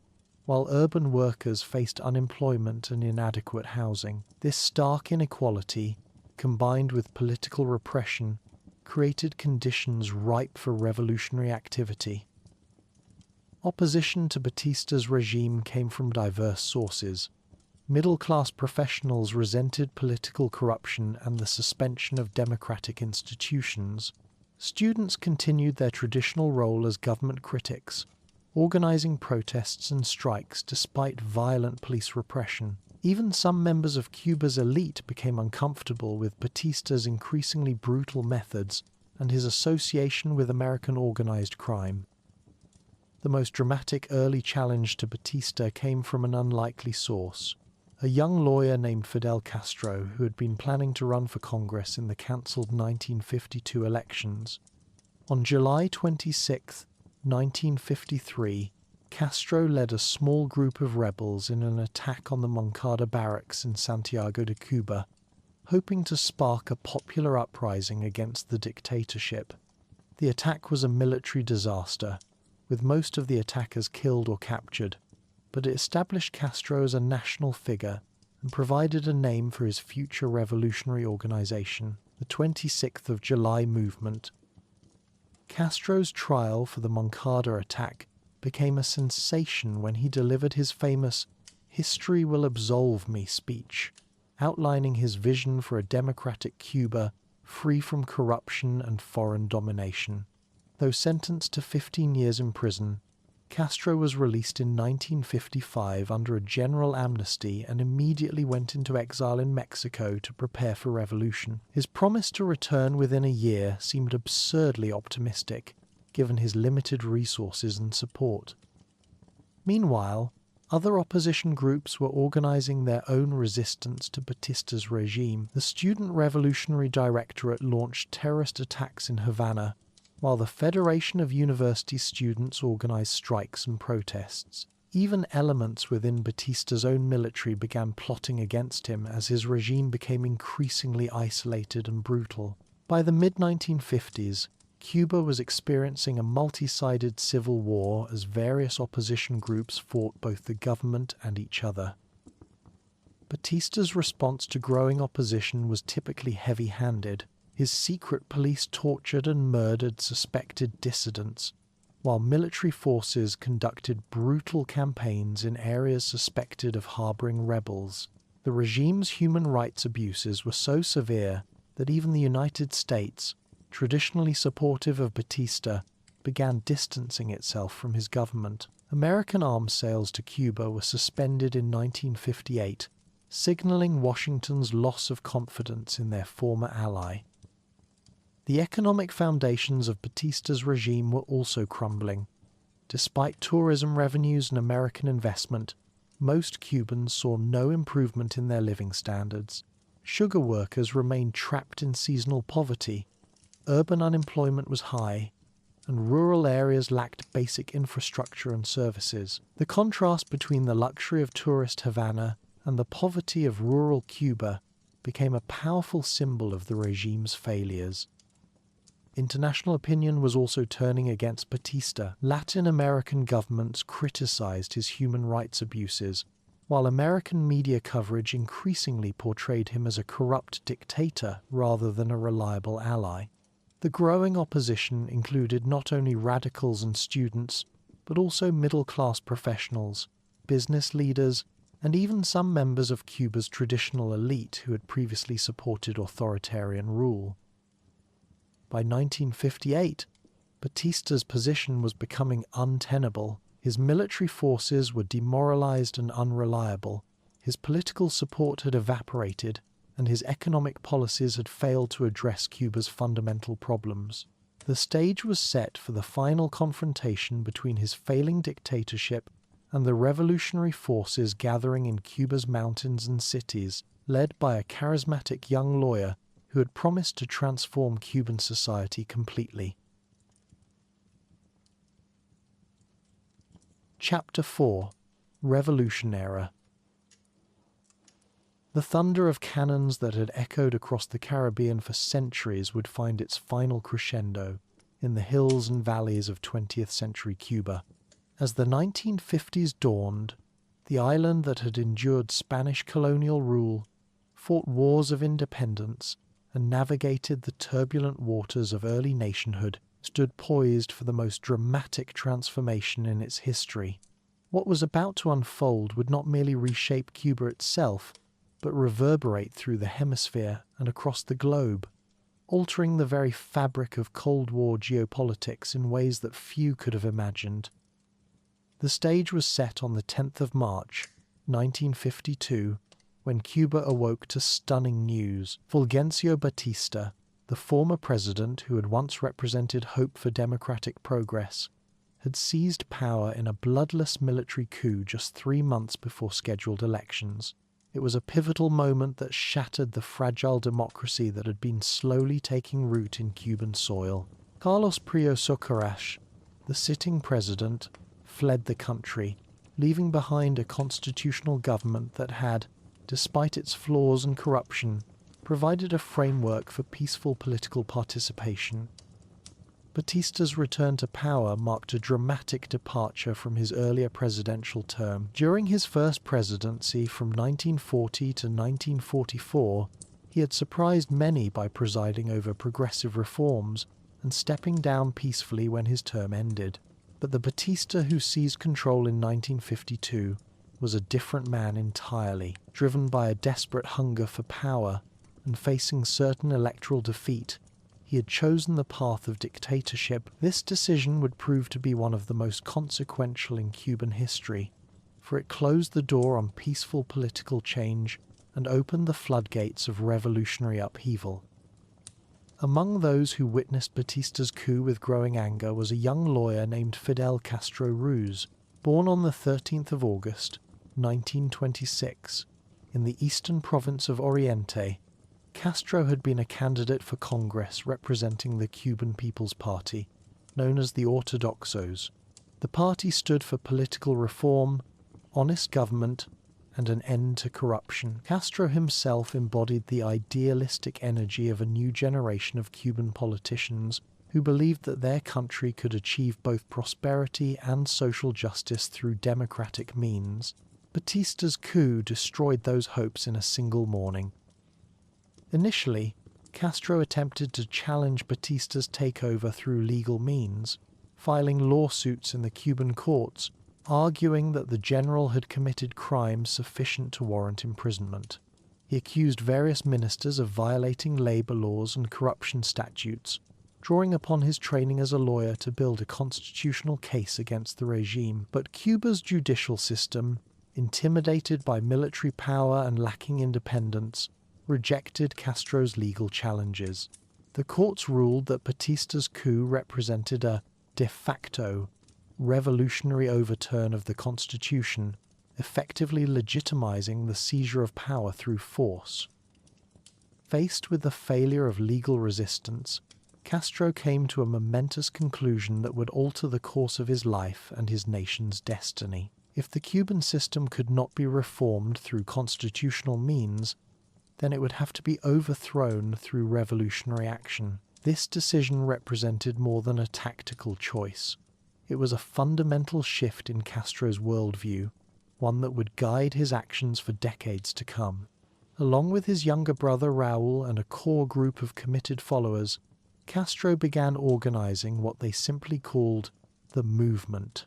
while urban workers faced unemployment and inadequate housing. This stark inequality, combined with political repression, created conditions ripe for revolutionary activity. Opposition to Batista's regime came from diverse sources. Middle-class professionals resented political corruption and the suspension of democratic institutions. Students continued their traditional role as government critics, organizing protests and strikes despite violent police repression. Even some members of Cuba's elite became uncomfortable with Batista's increasingly brutal methods and his association with American organized crime. The most dramatic early challenge to Batista came from an unlikely source: a young lawyer named Fidel Castro, who had been planning to run for Congress in the cancelled 1952 elections. On July 26, 1953, Castro led a small group of rebels in an attack on the Moncada barracks in Santiago de Cuba, hoping to spark a popular uprising against the dictatorship. The attack was a military disaster, with most of the attackers killed or captured, but it established Castro as a national figure and provided a name for his future revolutionary organization, the 26th of July movement. Castro's trial for the Moncada attack became a sensation when he delivered his famous "History will absolve me" speech, outlining his vision for a democratic Cuba free from corruption and foreign domination. Though sentenced to 15 years in prison, Castro was released in 1955 under a general amnesty and immediately went into exile in Mexico to prepare for revolution. His promise to return within a year seemed absurdly optimistic, given his limited resources and support. Meanwhile, other opposition groups were organizing their own resistance to Batista's regime. The Student Revolutionary Directorate launched terrorist attacks in Havana, while the Federation of University Students organized strikes and protests. Even elements within Batista's own military began plotting against him as his regime became increasingly isolated and brutal. By the mid-1950s, Cuba was experiencing a multi-sided civil war as various opposition groups fought both the government and each other. Batista's response to growing opposition was typically heavy-handed. His secret police tortured and murdered suspected dissidents, while military forces conducted brutal campaigns in areas suspected of harboring rebels. The regime's human rights abuses were so severe that even the United States, traditionally supportive of Batista, began distancing itself from his government. American arms sales to Cuba were suspended in 1958, signaling Washington's loss of confidence in their former ally. The economic foundations of Batista's regime were also crumbling. Despite tourism revenues and American investment, most Cubans saw no improvement in their living standards. Sugar workers remained trapped in seasonal poverty, urban unemployment was high, and rural areas lacked basic infrastructure and services. The contrast between the luxury of tourist Havana and the poverty of rural Cuba became a powerful symbol of the regime's failures. International opinion was also turning against Batista. Latin American governments criticized his human rights abuses, while American media coverage increasingly portrayed him as a corrupt dictator rather than a reliable ally. The growing opposition included not only radicals and students, but also middle-class professionals, business leaders, and even some members of Cuba's traditional elite who had previously supported authoritarian rule. By 1958, Batista's position was becoming untenable. His military forces were demoralized and unreliable, his political support had evaporated, and his economic policies had failed to address Cuba's fundamental problems. The stage was set for the final confrontation between his failing dictatorship and the revolutionary forces gathering in Cuba's mountains and cities, led by a charismatic young lawyer who had promised to transform Cuban society completely. Chapter 4: Revolution Era. The thunder of cannons that had echoed across the Caribbean for centuries would find its final crescendo in the hills and valleys of 20th century Cuba. As the 1950s dawned, the island that had endured Spanish colonial rule, fought wars of independence, and navigated the turbulent waters of early nationhood, stood poised for the most dramatic transformation in its history. What was about to unfold would not merely reshape Cuba itself, but reverberate through the hemisphere and across the globe, altering the very fabric of Cold War geopolitics in ways that few could have imagined. The stage was set on the 10th of March, 1952, when Cuba awoke to stunning news. Fulgencio Batista, the former president who had once represented hope for democratic progress, had seized power in a bloodless military coup just 3 months before scheduled elections. It was a pivotal moment that shattered the fragile democracy that had been slowly taking root in Cuban soil. Carlos Prio Socarrach, the sitting president, fled the country, leaving behind a constitutional government that had, despite its flaws and corruption, provided a framework for peaceful political participation. Batista's return to power marked a dramatic departure from his earlier presidential term. During his first presidency from 1940 to 1944, he had surprised many by presiding over progressive reforms and stepping down peacefully when his term ended. But the Batista who seized control in 1952 was a different man entirely, driven by a desperate hunger for power and facing certain electoral defeat. He had chosen the path of dictatorship. This decision would prove to be one of the most consequential in Cuban history, for it closed the door on peaceful political change and opened the floodgates of revolutionary upheaval. Among those who witnessed Batista's coup with growing anger was a young lawyer named Fidel Castro Ruz, born on the 13th of August, 1926, in the eastern province of Oriente. Castro had been a candidate for Congress representing the Cuban People's Party, known as the Ortodoxos. The party stood for political reform, honest government, and an end to corruption. Castro himself embodied the idealistic energy of a new generation of Cuban politicians who believed that their country could achieve both prosperity and social justice through democratic means. Batista's coup destroyed those hopes in a single morning. Initially, Castro attempted to challenge Batista's takeover through legal means, filing lawsuits in the Cuban courts, arguing that the general had committed crimes sufficient to warrant imprisonment. He accused various ministers of violating labor laws and corruption statutes, drawing upon his training as a lawyer to build a constitutional case against the regime. But Cuba's judicial system, intimidated by military power and lacking independence, rejected Castro's legal challenges. The courts ruled that Batista's coup represented a de facto revolutionary overturn of the constitution, effectively legitimizing the seizure of power through force. Faced with the failure of legal resistance, Castro came to a momentous conclusion that would alter the course of his life and his nation's destiny. If the Cuban system could not be reformed through constitutional means, then it would have to be overthrown through revolutionary action. This decision represented more than a tactical choice. It was a fundamental shift in Castro's worldview, one that would guide his actions for decades to come. Along with his younger brother Raúl and a core group of committed followers, Castro began organizing what they simply called the movement.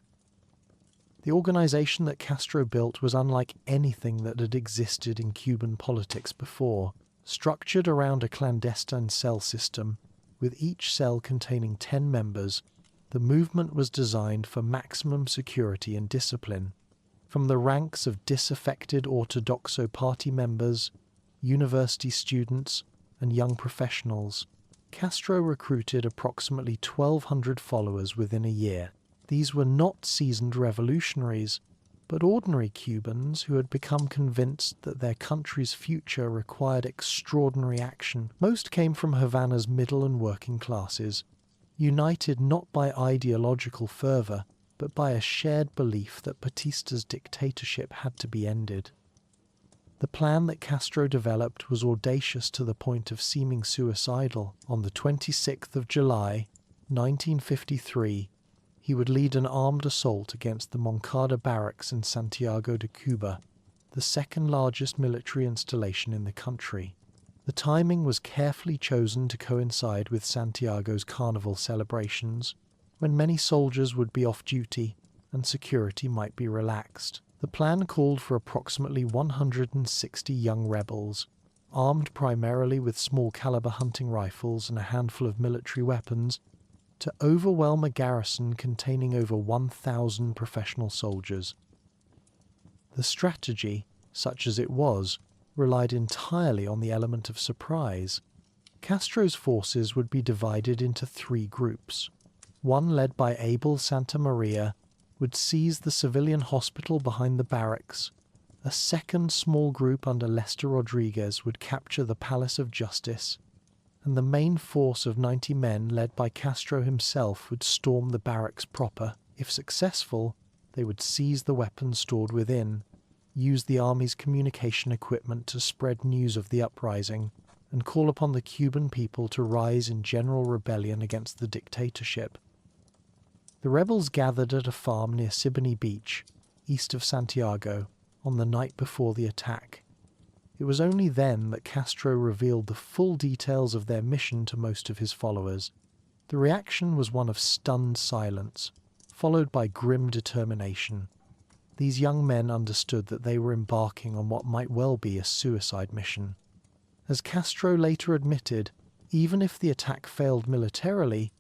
The organization that Castro built was unlike anything that had existed in Cuban politics before, structured around a clandestine cell system, with each cell containing 10 members. The movement was designed for maximum security and discipline. From the ranks of disaffected Ortodoxo party members, university students, and young professionals, Castro recruited approximately 1,200 followers within a year. These were not seasoned revolutionaries, but ordinary Cubans who had become convinced that their country's future required extraordinary action. Most came from Havana's middle and working classes, united not by ideological fervor, but by a shared belief that Batista's dictatorship had to be ended. The plan that Castro developed was audacious to the point of seeming suicidal. On the 26th of July, 1953, he would lead an armed assault against the Moncada barracks in Santiago de Cuba, the second largest military installation in the country. The timing was carefully chosen to coincide with Santiago's carnival celebrations, when many soldiers would be off duty and security might be relaxed. The plan called for approximately 160 young rebels, armed primarily with small-caliber hunting rifles and a handful of military weapons, to overwhelm a garrison containing over 1,000 professional soldiers. The strategy, such as it was, relied entirely on the element of surprise. Castro's forces would be divided into 3 groups. One, led by Abel Santa Maria, would seize the civilian hospital behind the barracks. A second small group under Lester Rodriguez would capture the Palace of Justice, and the main force of 90 men led by Castro himself would storm the barracks proper. If successful, They would seize the weapons stored within, use the army's communication equipment to spread news of the uprising, and call upon the Cuban people to rise in general rebellion against the dictatorship. The rebels gathered at a farm near Siboney Beach, east of Santiago, on the night before the attack. It was only then that Castro revealed the full details of their mission to most of his followers. The reaction was one of stunned silence, followed by grim determination. These young men understood that they were embarking on what might well be a suicide mission. As Castro later admitted, even if the attack failed militarily,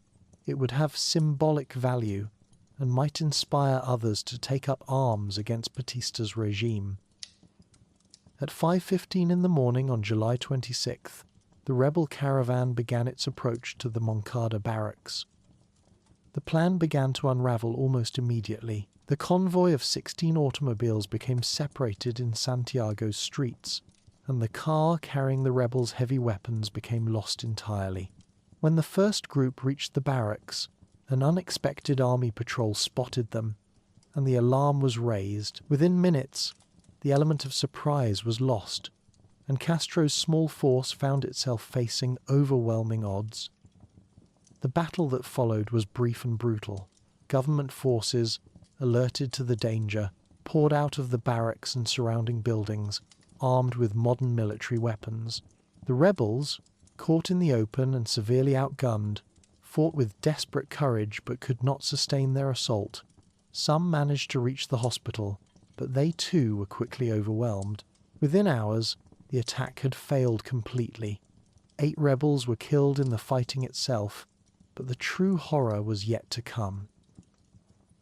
it would have symbolic value and might inspire others to take up arms against Batista's regime. At 5:15 in the morning on July 26th, the rebel caravan began its approach to the Moncada barracks. The plan began to unravel almost immediately. The convoy of 16 automobiles became separated in Santiago's streets, and the car carrying the rebels' heavy weapons became lost entirely. When the first group reached the barracks, an unexpected army patrol spotted them, and the alarm was raised. Within minutes, the element of surprise was lost, and Castro's small force found itself facing overwhelming odds. The battle that followed was brief and brutal. Government forces, alerted to the danger, poured out of the barracks and surrounding buildings, armed with modern military weapons. The rebels, caught in the open and severely outgunned, fought with desperate courage but could not sustain their assault. Some managed to reach the hospital, but they too were quickly overwhelmed. Within hours, the attack had failed completely. 8 rebels were killed in the fighting itself, but the true horror was yet to come.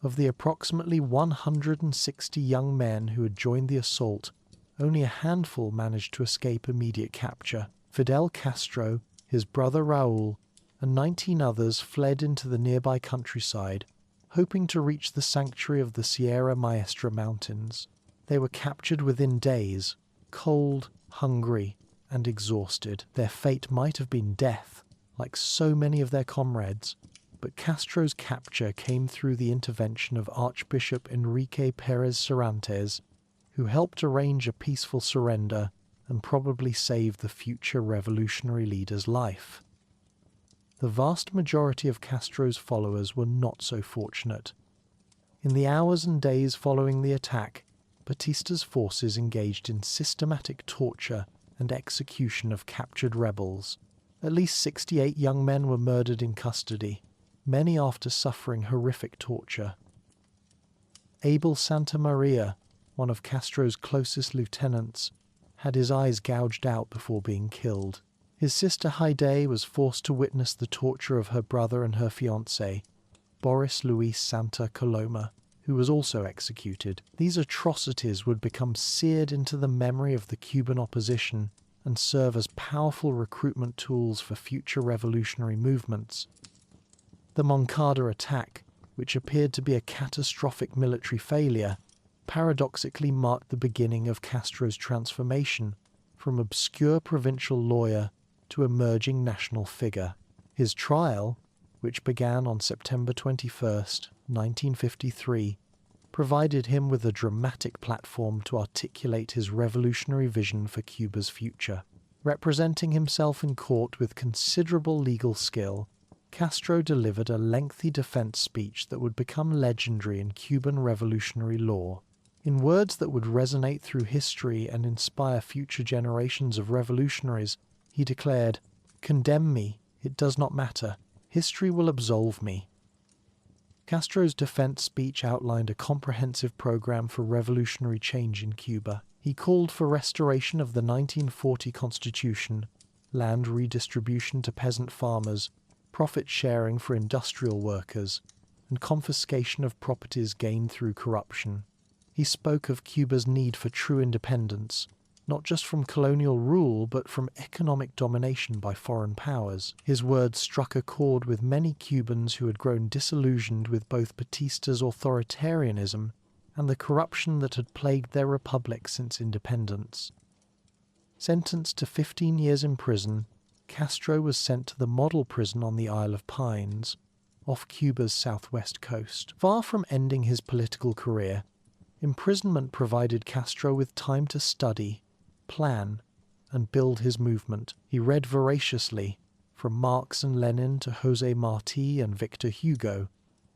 Of the approximately 160 young men who had joined the assault, only a handful managed to escape immediate capture. Fidel Castro, his brother Raúl, and 19 others fled into the nearby countryside, hoping to reach the sanctuary of the Sierra Maestra mountains. They were captured within days, cold, hungry, and exhausted. Their fate might have been death, like so many of their comrades, but Castro's capture came through the intervention of Archbishop Enrique Pérez Cervantes, who helped arrange a peaceful surrender and probably saved the future revolutionary leader's life. The vast majority of Castro's followers were not so fortunate. In the hours and days following the attack, Batista's forces engaged in systematic torture and execution of captured rebels. At least 68 young men were murdered in custody, many after suffering horrific torture. Abel Santa Maria, one of Castro's closest lieutenants, had his eyes gouged out before being killed. His sister Haide was forced to witness the torture of her brother and her fiancé, Boris Luis Santa Coloma, who was also executed. These atrocities would become seared into the memory of the Cuban opposition and serve as powerful recruitment tools for future revolutionary movements. The Moncada attack, which appeared to be a catastrophic military failure, paradoxically marked the beginning of Castro's transformation from obscure provincial lawyer to emerging national figure. His trial, which began on September 21st, 1953, provided him with a dramatic platform to articulate his revolutionary vision for Cuba's future. Representing himself in court with considerable legal skill, Castro delivered a lengthy defense speech that would become legendary in Cuban revolutionary law. In words that would resonate through history and inspire future generations of revolutionaries, he declared, "Condemn me, it does not matter. History will absolve me." Castro's defense speech outlined a comprehensive program for revolutionary change in Cuba. He called for restoration of the 1940 Constitution, land redistribution to peasant farmers, profit sharing for industrial workers, and confiscation of properties gained through corruption. He spoke of Cuba's need for true independence, not just from colonial rule but from economic domination by foreign powers. His words struck a chord with many Cubans who had grown disillusioned with both Batista's authoritarianism and the corruption that had plagued their republic since independence. Sentenced to 15 years in prison, Castro was sent to the model prison on the Isle of Pines. off Cuba's southwest coast. Far from ending his political career, imprisonment provided Castro with time to study, plan, and build his movement. He read voraciously, from Marx and Lenin to José Martí and Victor Hugo,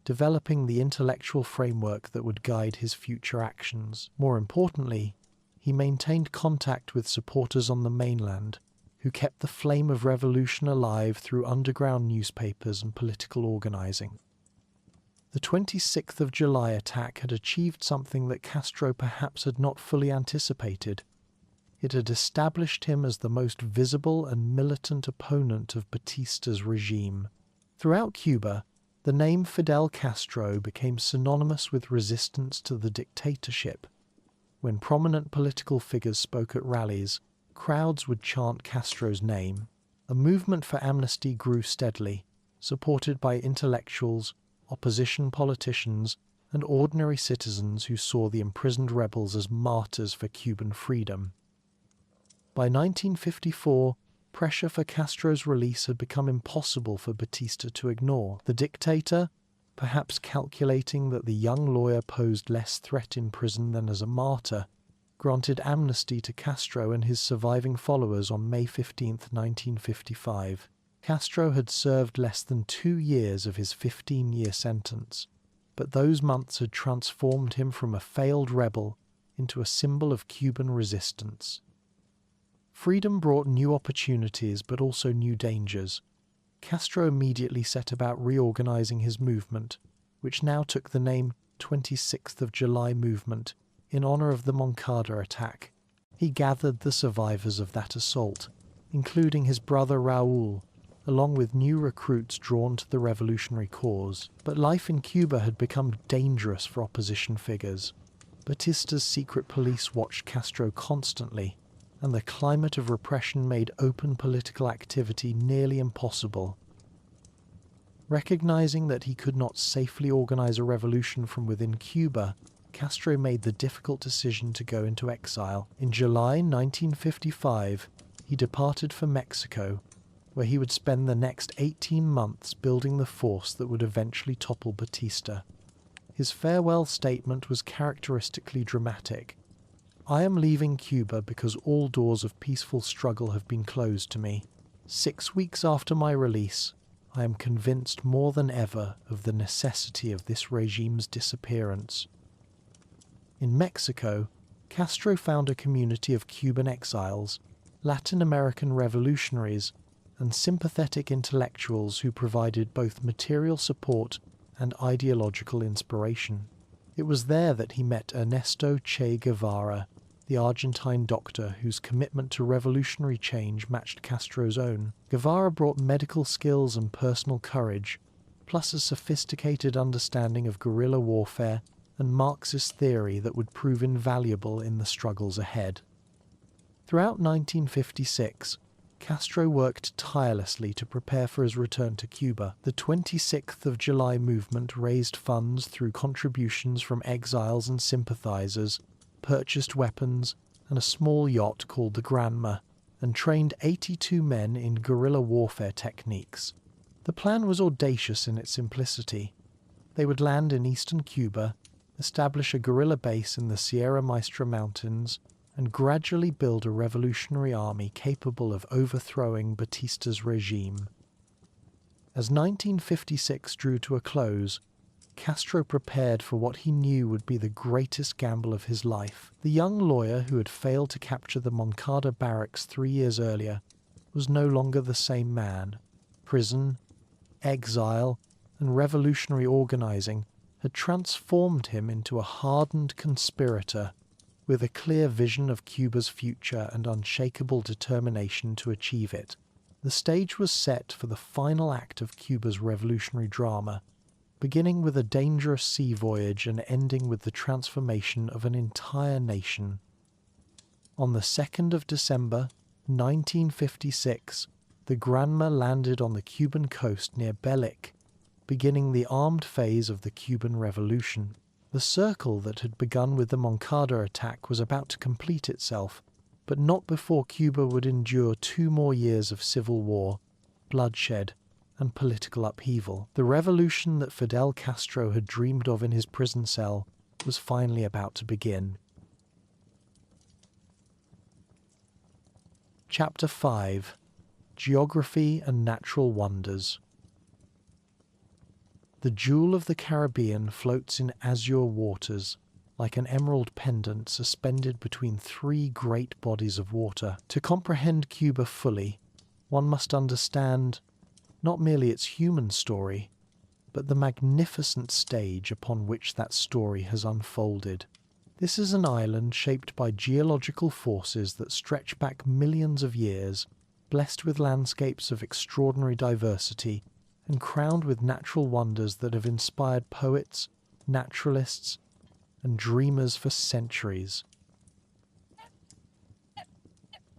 developing the intellectual framework that would guide his future actions. More importantly, he maintained contact with supporters on the mainland, who kept the flame of revolution alive through underground newspapers and political organizing. The 26th of July attack had achieved something that Castro perhaps had not fully anticipated. It had established him as the most visible and militant opponent of Batista's regime. Throughout Cuba, the name Fidel Castro became synonymous with resistance to the dictatorship. When prominent political figures spoke at rallies, crowds would chant Castro's name. A movement for amnesty grew steadily, supported by intellectuals, opposition politicians, and ordinary citizens who saw the imprisoned rebels as martyrs for Cuban freedom. By 1954, pressure for Castro's release had become impossible for Batista to ignore. The dictator, perhaps calculating that the young lawyer posed less threat in prison than as a martyr, granted amnesty to Castro and his surviving followers on May 15, 1955. Castro had served less than 2 years of his 15-year sentence, but those months had transformed him from a failed rebel into a symbol of Cuban resistance. Freedom brought new opportunities but also new dangers. Castro immediately set about reorganizing his movement, which now took the name 26th of July Movement, in honor of the Moncada attack. He gathered the survivors of that assault, including his brother Raúl, along with new recruits drawn to the revolutionary cause. But life in Cuba had become dangerous for opposition figures. Batista's secret police watched Castro constantly, and the climate of repression made open political activity nearly impossible. Recognizing that he could not safely organize a revolution from within Cuba, Castro made the difficult decision to go into exile. In July 1955, he departed for Mexico, where he would spend the next 18 months building the force that would eventually topple Batista. His farewell statement was characteristically dramatic. "I am leaving Cuba because all doors of peaceful struggle have been closed to me. 6 weeks after my release, I am convinced more than ever of the necessity of this regime's disappearance." In Mexico, Castro found a community of Cuban exiles, Latin American revolutionaries, and sympathetic intellectuals who provided both material support and ideological inspiration. It was there that he met Ernesto Che Guevara, the Argentine doctor whose commitment to revolutionary change matched Castro's own. Guevara brought medical skills and personal courage, plus a sophisticated understanding of guerrilla warfare and Marxist theory that would prove invaluable in the struggles ahead. Throughout 1956, Castro worked tirelessly to prepare for his return to Cuba. The 26th of July movement raised funds through contributions from exiles and sympathizers, purchased weapons and a small yacht called the Granma, and trained 82 men in guerrilla warfare techniques. The plan was audacious in its simplicity. They would land in eastern Cuba, establish a guerrilla base in the Sierra Maestra mountains, and gradually build a revolutionary army capable of overthrowing Batista's regime. As 1956 drew to a close, Castro prepared for what he knew would be the greatest gamble of his life. The young lawyer who had failed to capture the Moncada barracks 3 years earlier was no longer the same man. Prison, exile, and revolutionary organizing had transformed him into a hardened conspirator with a clear vision of Cuba's future and unshakable determination to achieve it. The stage was set for the final act of Cuba's revolutionary drama, beginning with a dangerous sea voyage and ending with the transformation of an entire nation. On the 2nd of December, 1956, the Granma landed on the Cuban coast near Belic, beginning the armed phase of the Cuban Revolution. The circle that had begun with the Moncada attack was about to complete itself, but not before Cuba would endure 2 more years of civil war, bloodshed, and political upheaval. The revolution that Fidel Castro had dreamed of in his prison cell was finally about to begin. Chapter 5: Geography and Natural Wonders. The jewel of the Caribbean floats in azure waters, like an emerald pendant suspended between three great bodies of water. To comprehend Cuba fully, one must understand not merely its human story, but the magnificent stage upon which that story has unfolded. This is an island shaped by geological forces that stretch back millions of years, blessed with landscapes of extraordinary diversity, and crowned with natural wonders that have inspired poets, naturalists, and dreamers for centuries.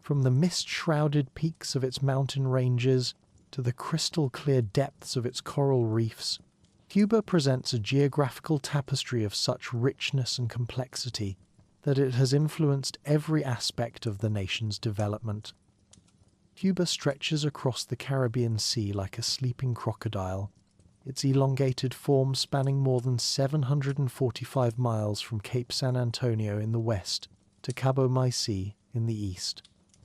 From the mist-shrouded peaks of its mountain ranges to the crystal-clear depths of its coral reefs, Cuba presents a geographical tapestry of such richness and complexity that it has influenced every aspect of the nation's development. Cuba stretches across the Caribbean Sea like a sleeping crocodile, its elongated form spanning more than 745 miles from Cape San Antonio in the west to Cabo Maisi in the east.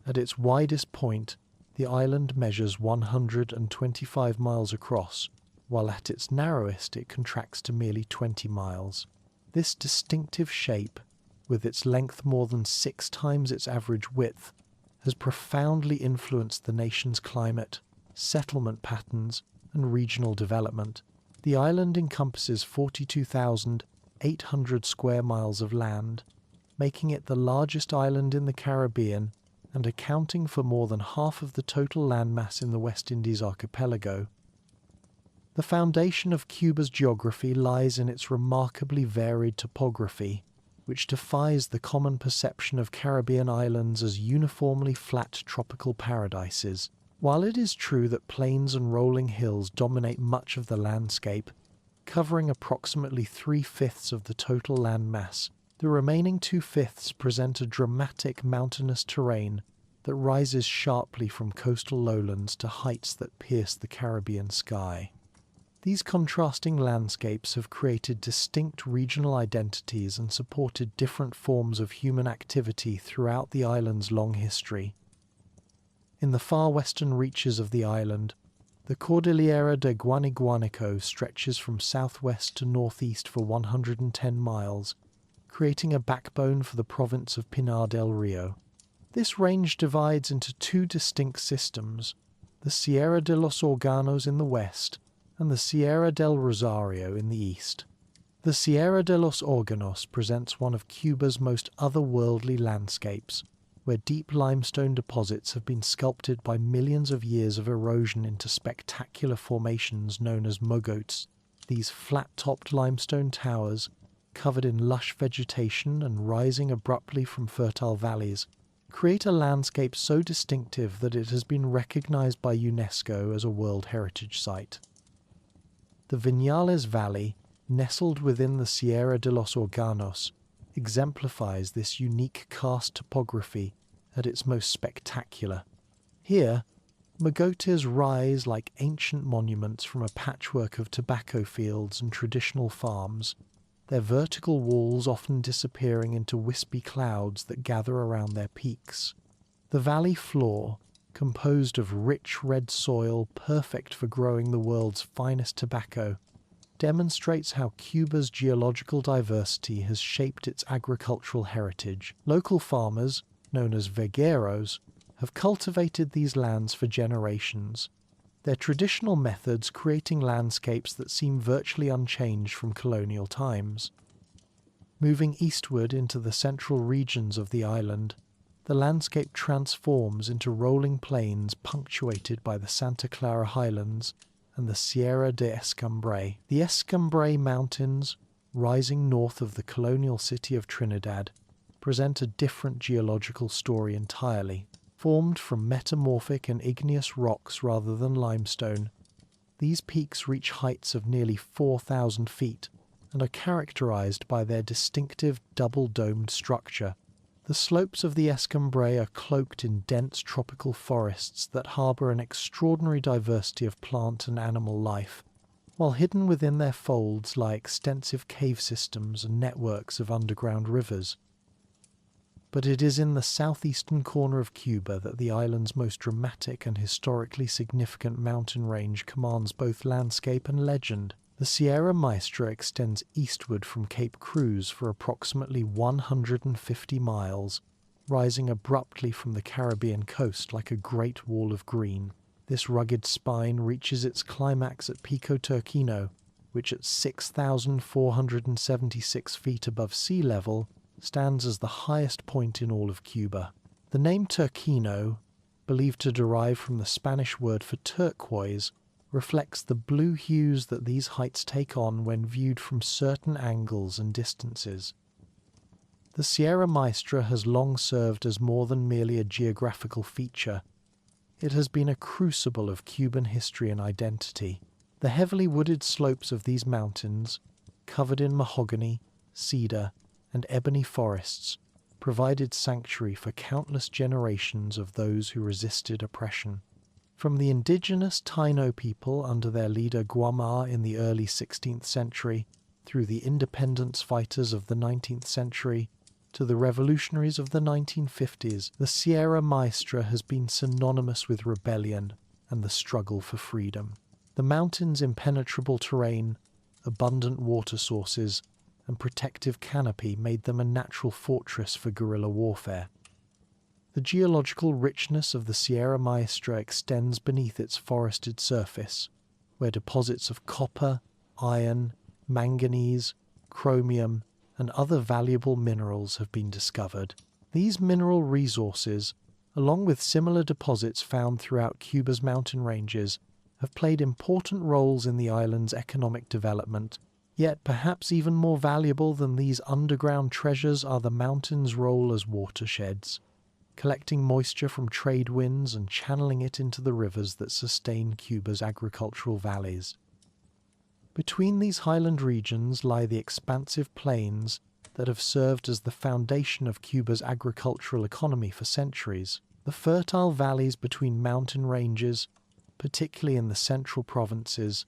At its widest point, the island measures 125 miles across, while at its narrowest it contracts to merely 20 miles. This distinctive shape, with its length more than 6 times its average width, has profoundly influenced the nation's climate, settlement patterns, and regional development. The island encompasses 42,800 square miles of land, making it the largest island in the Caribbean and accounting for more than half of the total landmass in the West Indies archipelago. The foundation of Cuba's geography lies in its remarkably varied topography, which defies the common perception of Caribbean islands as uniformly flat tropical paradises. While it is true that plains and rolling hills dominate much of the landscape, covering approximately 3/5 of the total land mass, the remaining 2/5 present a dramatic mountainous terrain that rises sharply from coastal lowlands to heights that pierce the Caribbean sky. These contrasting landscapes have created distinct regional identities and supported different forms of human activity throughout the island's long history. In the far western reaches of the island, the Cordillera de Guanaguanico stretches from southwest to northeast for 110 miles, creating a backbone for the province of Pinar del Río. This range divides into 2 distinct systems, the Sierra de los Órganos in the west and the Sierra del Rosario in the east. The Sierra de los Órganos presents one of Cuba's most otherworldly landscapes, where deep limestone deposits have been sculpted by millions of years of erosion into spectacular formations known as mogotes. These flat-topped limestone towers, covered in lush vegetation and rising abruptly from fertile valleys, create a landscape so distinctive that it has been recognized by UNESCO as a World Heritage Site. The Viñales Valley, nestled within the Sierra de los Órganos, exemplifies this unique karst topography at its most spectacular. Here, mogotes rise like ancient monuments from a patchwork of tobacco fields and traditional farms, their vertical walls often disappearing into wispy clouds that gather around their peaks. The valley floor, composed of rich red soil perfect for growing the world's finest tobacco, demonstrates how Cuba's geological diversity has shaped its agricultural heritage. Local farmers, known as vegueros, have cultivated these lands for generations, their traditional methods creating landscapes that seem virtually unchanged from colonial times. Moving eastward into the central regions of the island, the landscape transforms into rolling plains punctuated by the Santa Clara Highlands and the Sierra de Escambray. The Escambray Mountains, rising north of the colonial city of Trinidad, present a different geological story entirely. Formed from metamorphic and igneous rocks rather than limestone, these peaks reach heights of nearly 4,000 feet and are characterized by their distinctive double-domed structure, The slopes of the Escambray are cloaked in dense tropical forests that harbour an extraordinary diversity of plant and animal life, while hidden within their folds lie extensive cave systems and networks of underground rivers. But it is in the southeastern corner of Cuba that the island's most dramatic and historically significant mountain range commands both landscape and legend. The Sierra Maestra extends eastward from Cape Cruz for approximately 150 miles, rising abruptly from the Caribbean coast like a great wall of green. This rugged spine reaches its climax at Pico Turquino, which at 6,476 feet above sea level stands as the highest point in all of Cuba. The name Turquino, believed to derive from the Spanish word for turquoise, reflects the blue hues that these heights take on when viewed from certain angles and distances. The Sierra Maestra has long served as more than merely a geographical feature. It has been a crucible of Cuban history and identity. The heavily wooded slopes of these mountains, covered in mahogany, cedar, and ebony forests, provided sanctuary for countless generations of those who resisted oppression. From the indigenous Taíno people under their leader Guamá in the early 16th century, through the independence fighters of the 19th century, to the revolutionaries of the 1950s, the Sierra Maestra has been synonymous with rebellion and the struggle for freedom. The mountain's impenetrable terrain, abundant water sources, and protective canopy made them a natural fortress for guerrilla warfare. The geological richness of the Sierra Maestra extends beneath its forested surface, where deposits of copper, iron, manganese, chromium, and other valuable minerals have been discovered. These mineral resources, along with similar deposits found throughout Cuba's mountain ranges, have played important roles in the island's economic development. Yet perhaps even more valuable than these underground treasures are the mountains' role as watersheds, collecting moisture from trade winds and channeling it into the rivers that sustain Cuba's agricultural valleys. Between these highland regions lie the expansive plains that have served as the foundation of Cuba's agricultural economy for centuries. The fertile valleys between mountain ranges, particularly in the central provinces,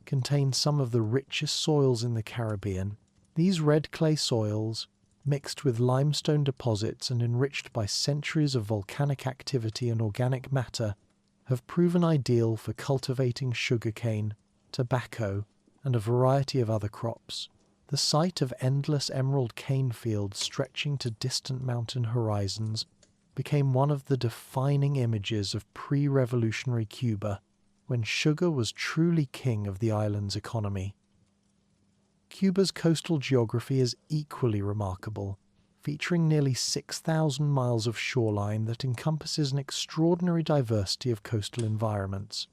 contain some of the richest soils in the Caribbean. These red clay soils, mixed with limestone deposits and enriched by centuries of volcanic activity and organic matter, have proven ideal for cultivating sugarcane, tobacco, and a variety of other crops. The sight of endless emerald cane fields stretching to distant mountain horizons became one of the defining images of pre-revolutionary Cuba, when sugar was truly king of the island's economy. Cuba's coastal geography is equally remarkable, featuring nearly 6,000 miles of shoreline that encompasses an extraordinary diversity of coastal environments.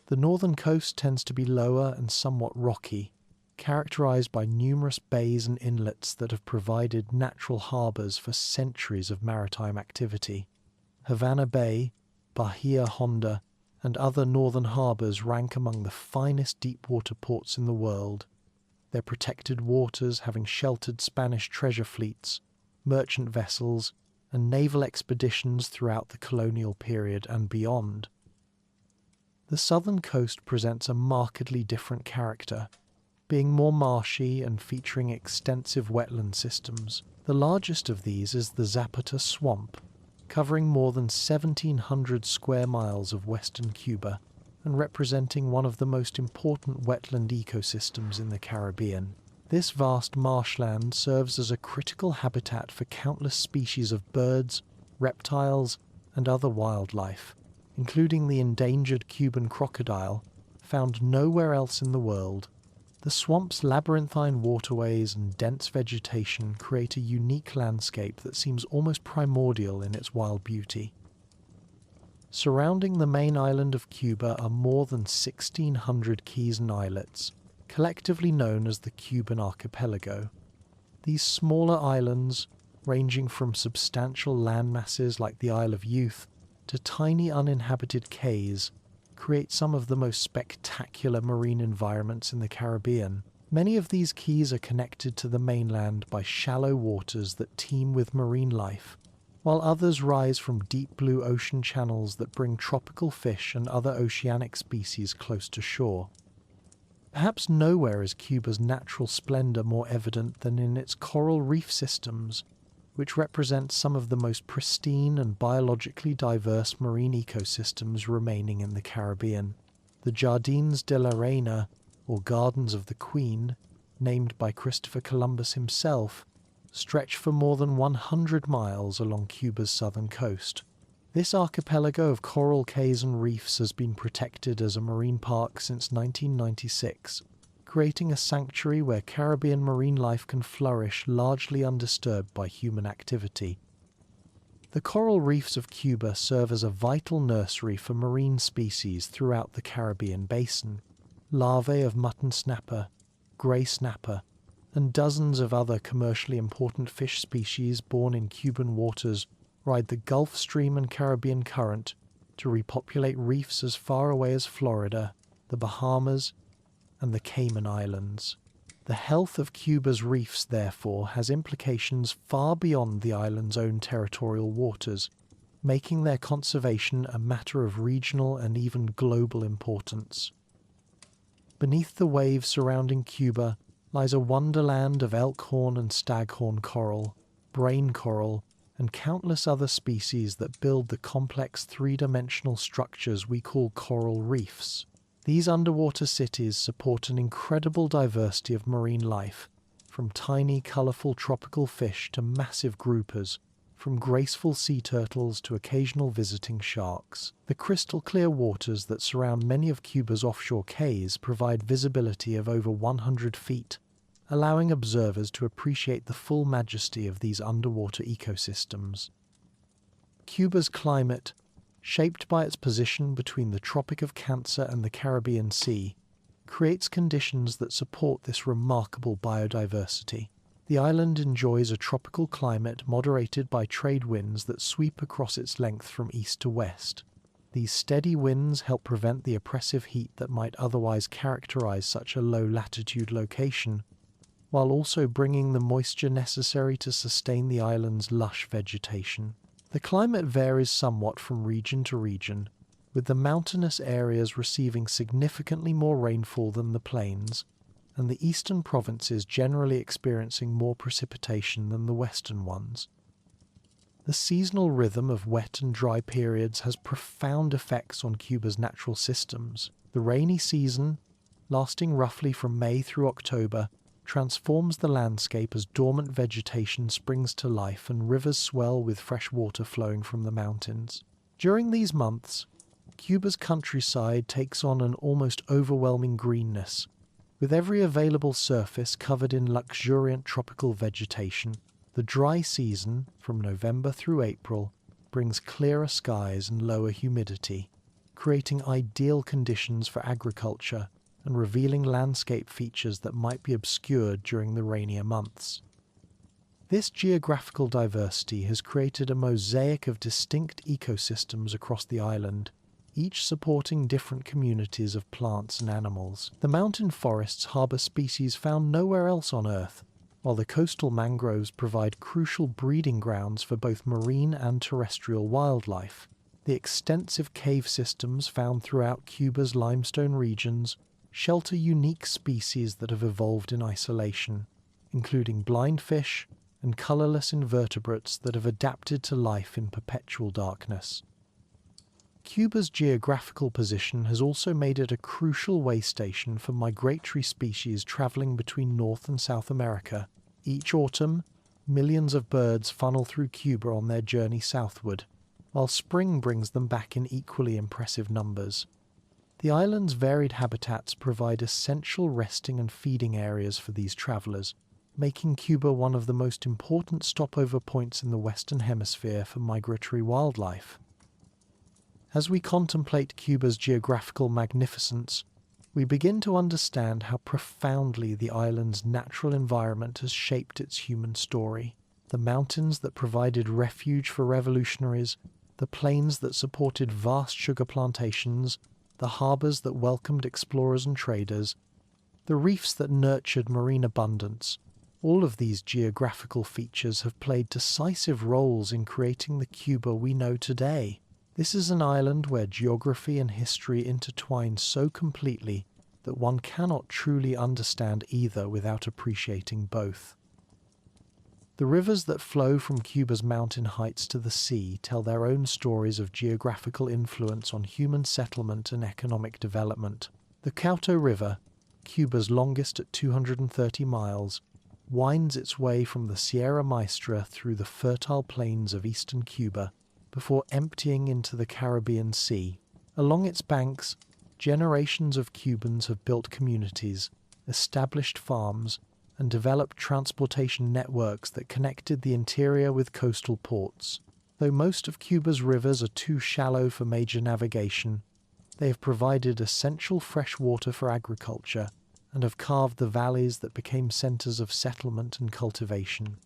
The northern coast tends to be lower and somewhat rocky, characterized by numerous bays and inlets that have provided natural harbors for centuries of maritime activity. Havana Bay, Bahia Honda, and other northern harbors rank among the finest deep-water ports in the world, their protected waters having sheltered Spanish treasure fleets, merchant vessels, and naval expeditions throughout the colonial period and beyond. The southern coast presents a markedly different character, being more marshy and featuring extensive wetland systems. The largest of these is the Zapata Swamp, covering more than 1,700 square miles of western Cuba and representing one of the most important wetland ecosystems in the Caribbean. This vast marshland serves as a critical habitat for countless species of birds, reptiles, and other wildlife, including the endangered Cuban crocodile, found nowhere else in the world. The swamp's labyrinthine waterways and dense vegetation create a unique landscape that seems almost primordial in its wild beauty. Surrounding the main island of Cuba are more than 1,600 keys and islets, collectively known as the Cuban archipelago. These smaller islands, ranging from substantial landmasses like the Isle of Youth to tiny uninhabited cays, create some of the most spectacular marine environments in the Caribbean. Many of these keys are connected to the mainland by shallow waters that teem with marine life, while others rise from deep blue ocean channels that bring tropical fish and other oceanic species close to shore. Perhaps nowhere is Cuba's natural splendor more evident than in its coral reef systems, which represent some of the most pristine and biologically diverse marine ecosystems remaining in the Caribbean. The Jardins de la Reina, or Gardens of the Queen, named by Christopher Columbus himself, stretch for more than 100 miles along Cuba's southern coast. This archipelago of coral cays and reefs has been protected as a marine park since 1996, creating a sanctuary where Caribbean marine life can flourish largely undisturbed by human activity. The coral reefs of Cuba serve as a vital nursery for marine species throughout the Caribbean basin. Larvae of mutton snapper, grey snapper, and dozens of other commercially important fish species born in Cuban waters ride the Gulf Stream and Caribbean current to repopulate reefs as far away as Florida, the Bahamas, and the Cayman Islands. The health of Cuba's reefs, therefore, has implications far beyond the island's own territorial waters, making their conservation a matter of regional and even global importance. Beneath the waves surrounding Cuba lies a wonderland of elkhorn and staghorn coral, brain coral, and countless other species that build the complex three-dimensional structures we call coral reefs. These underwater cities support an incredible diversity of marine life, from tiny, colourful tropical fish to massive groupers, from graceful sea turtles to occasional visiting sharks. The crystal-clear waters that surround many of Cuba's offshore cays provide visibility of over 100 feet, allowing observers to appreciate the full majesty of these underwater ecosystems. Cuba's climate, shaped by its position between the Tropic of Cancer and the Caribbean Sea, creates conditions that support this remarkable biodiversity. The island enjoys a tropical climate moderated by trade winds that sweep across its length from east to west. These steady winds help prevent the oppressive heat that might otherwise characterize such a low-latitude location, while also bringing the moisture necessary to sustain the island's lush vegetation. The climate varies somewhat from region to region, with the mountainous areas receiving significantly more rainfall than the plains, and the eastern provinces generally experiencing more precipitation than the western ones. The seasonal rhythm of wet and dry periods has profound effects on Cuba's natural systems. The rainy season, lasting roughly from May through October, transforms the landscape as dormant vegetation springs to life and rivers swell with fresh water flowing from the mountains. During these months, Cuba's countryside takes on an almost overwhelming greenness, with every available surface covered in luxuriant tropical vegetation. The dry season, from November through April, brings clearer skies and lower humidity, creating ideal conditions for agriculture and revealing landscape features that might be obscured during the rainier months. This geographical diversity has created a mosaic of distinct ecosystems across the island, each supporting different communities of plants and animals. The mountain forests harbour species found nowhere else on Earth, while the coastal mangroves provide crucial breeding grounds for both marine and terrestrial wildlife. The extensive cave systems found throughout Cuba's limestone regions shelter unique species that have evolved in isolation, including blind fish and colourless invertebrates that have adapted to life in perpetual darkness. Cuba's geographical position has also made it a crucial way station for migratory species travelling between North and South America. Each autumn, millions of birds funnel through Cuba on their journey southward, while spring brings them back in equally impressive numbers. The island's varied habitats provide essential resting and feeding areas for these travellers, making Cuba one of the most important stopover points in the Western Hemisphere for migratory wildlife. As we contemplate Cuba's geographical magnificence, we begin to understand how profoundly the island's natural environment has shaped its human story. The mountains that provided refuge for revolutionaries, the plains that supported vast sugar plantations, the harbours that welcomed explorers and traders, the reefs that nurtured marine abundance. All of these geographical features have played decisive roles in creating the Cuba we know today. This is an island where geography and history intertwine so completely that one cannot truly understand either without appreciating both. The rivers that flow from Cuba's mountain heights to the sea tell their own stories of geographical influence on human settlement and economic development. The Cauto River, Cuba's longest at 230 miles, winds its way from the Sierra Maestra through the fertile plains of eastern Cuba before emptying into the Caribbean Sea. Along its banks, generations of Cubans have built communities, established farms, and developed transportation networks that connected the interior with coastal ports. Though most of Cuba's rivers are too shallow for major navigation, they have provided essential fresh water for agriculture and have carved the valleys that became centers of settlement and cultivation.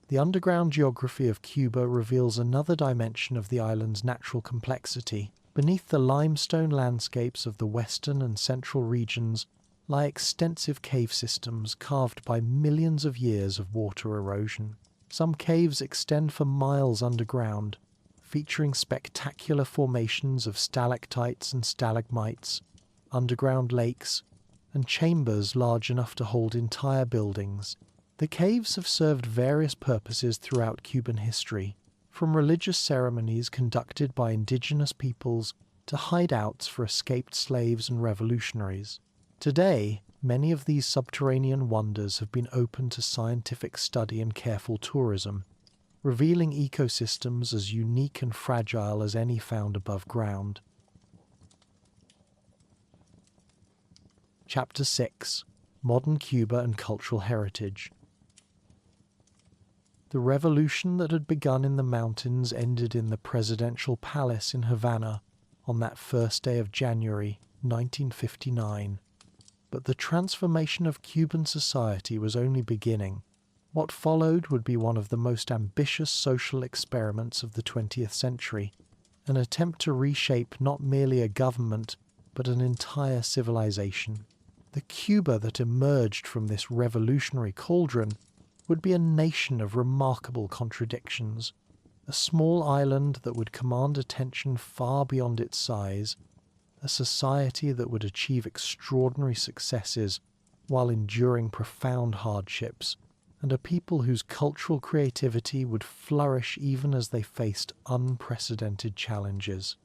The underground geography of Cuba reveals another dimension of the island's natural complexity. Beneath the limestone landscapes of the western and central regions lie extensive cave systems carved by millions of years of water erosion. Some caves extend for miles underground, featuring spectacular formations of stalactites and stalagmites, underground lakes, and chambers large enough to hold entire buildings. The caves have served various purposes throughout Cuban history, from religious ceremonies conducted by indigenous peoples to hideouts for escaped slaves and revolutionaries. Today, many of these subterranean wonders have been open to scientific study and careful tourism, revealing ecosystems as unique and fragile as any found above ground. Chapter 6: Modern Cuba and Cultural Heritage. The revolution that had begun in the mountains ended in the presidential palace in Havana on that first day of January 1959. But the transformation of Cuban society was only beginning. What followed would be one of the most ambitious social experiments of the 20th century, an attempt to reshape not merely a government, but an entire civilization. The Cuba that emerged from this revolutionary cauldron would be a nation of remarkable contradictions, a small island that would command attention far beyond its size, a society that would achieve extraordinary successes while enduring profound hardships, and a people whose cultural creativity would flourish even as they faced unprecedented challenges.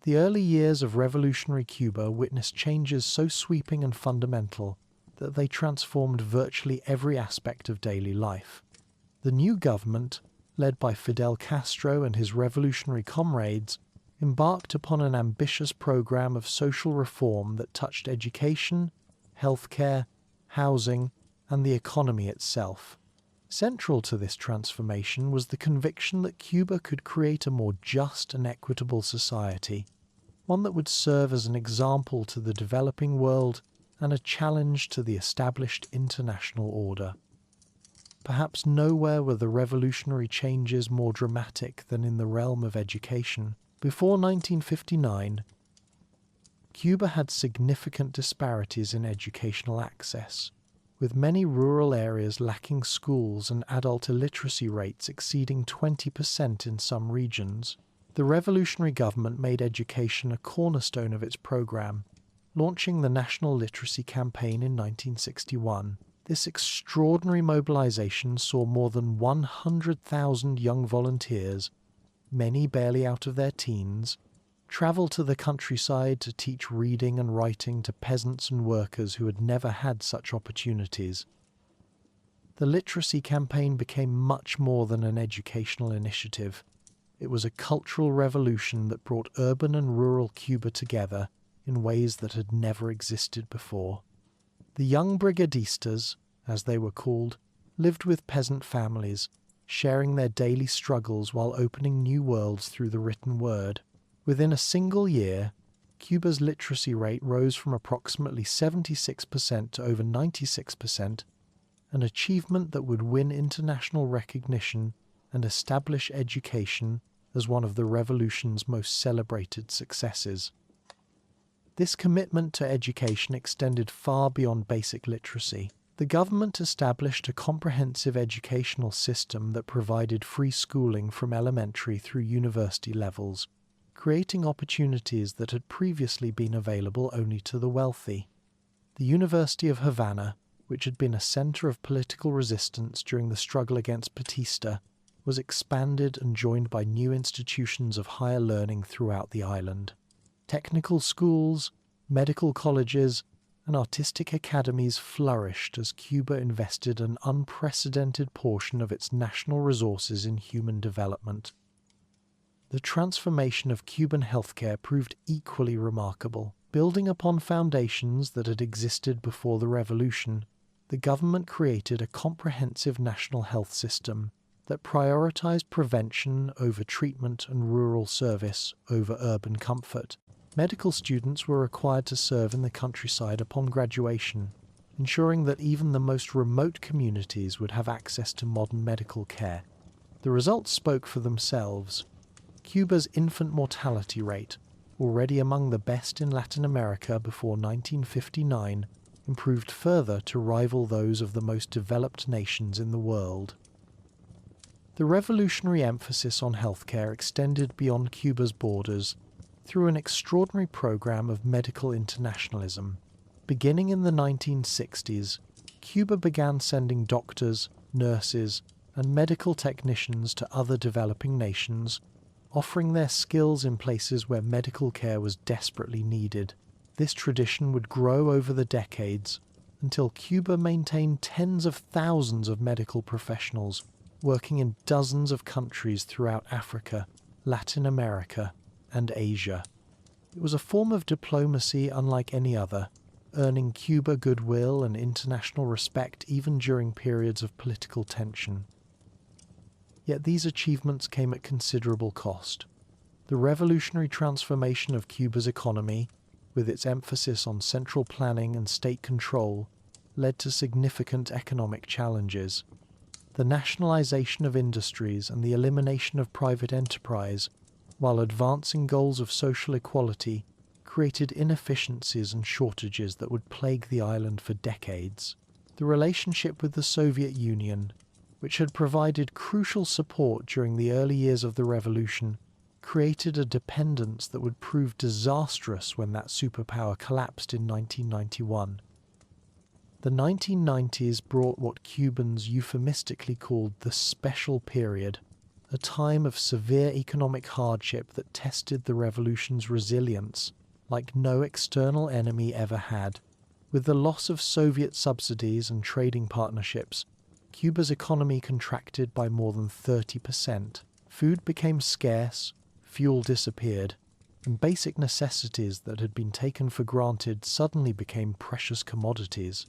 The early years of revolutionary Cuba witnessed changes so sweeping and fundamental that they transformed virtually every aspect of daily life. The new government, led by Fidel Castro and his revolutionary comrades, embarked upon an ambitious program of social reform that touched education, healthcare, housing, and the economy itself. Central to this transformation was the conviction that Cuba could create a more just and equitable society, one that would serve as an example to the developing world and a challenge to the established international order. Perhaps nowhere were the revolutionary changes more dramatic than in the realm of education. Before 1959, Cuba had significant disparities in educational access, with many rural areas lacking schools and adult illiteracy rates exceeding 20% in some regions. The revolutionary government made education a cornerstone of its program, launching the National Literacy Campaign in 1961. This extraordinary mobilization saw more than 100,000 young volunteers, many barely out of their teens, travel to the countryside to teach reading and writing to peasants and workers who had never had such opportunities. The literacy campaign became much more than an educational initiative. It was a cultural revolution that brought urban and rural Cuba together in ways that had never existed before. The young brigadistas, as they were called, lived with peasant families, sharing their daily struggles while opening new worlds through the written word. Within a single year, Cuba's literacy rate rose from approximately 76% to over 96%, an achievement that would win international recognition and establish education as one of the revolution's most celebrated successes. This commitment to education extended far beyond basic literacy. The government established a comprehensive educational system that provided free schooling from elementary through university levels, creating opportunities that had previously been available only to the wealthy. The University of Havana, which had been a center of political resistance during the struggle against Batista, was expanded and joined by new institutions of higher learning throughout the island. Technical schools, medical colleges, and artistic academies flourished as Cuba invested an unprecedented portion of its national resources in human development. The transformation of Cuban healthcare proved equally remarkable. Building upon foundations that had existed before the revolution, the government created a comprehensive national health system that prioritized prevention over treatment and rural service over urban comfort. Medical students were required to serve in the countryside upon graduation, ensuring that even the most remote communities would have access to modern medical care. The results spoke for themselves. Cuba's infant mortality rate, already among the best in Latin America before 1959, improved further to rival those of the most developed nations in the world. The revolutionary emphasis on healthcare extended beyond Cuba's borders through an extraordinary program of medical internationalism. Beginning in the 1960s, Cuba began sending doctors, nurses, and medical technicians to other developing nations, offering their skills in places where medical care was desperately needed. This tradition would grow over the decades until Cuba maintained tens of thousands of medical professionals working in dozens of countries throughout Africa, Latin America, and Asia. It was a form of diplomacy unlike any other, earning Cuba goodwill and international respect even during periods of political tension. Yet these achievements came at considerable cost. The revolutionary transformation of Cuba's economy, with its emphasis on central planning and state control, led to significant economic challenges. The nationalization of industries and the elimination of private enterprise, while advancing goals of social equality, created inefficiencies and shortages that would plague the island for decades. The relationship with the Soviet Union, which had provided crucial support during the early years of the revolution, created a dependence that would prove disastrous when that superpower collapsed in 1991. The 1990s brought what Cubans euphemistically called the special period, a time of severe economic hardship that tested the revolution's resilience like no external enemy ever had. With the loss of Soviet subsidies and trading partnerships, Cuba's economy contracted by more than 30%. Food became scarce, fuel disappeared, and basic necessities that had been taken for granted suddenly became precious commodities.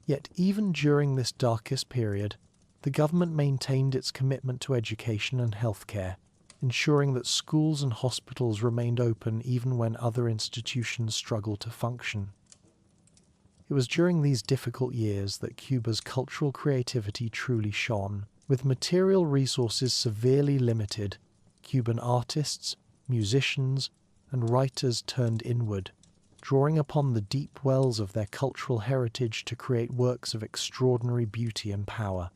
Yet even during this darkest period, the government maintained its commitment to education and healthcare, ensuring that schools and hospitals remained open even when other institutions struggled to function. It was during these difficult years that Cuba's cultural creativity truly shone. With material resources severely limited, Cuban artists, musicians, and writers turned inward, drawing upon the deep wells of their cultural heritage to create works of extraordinary beauty and power.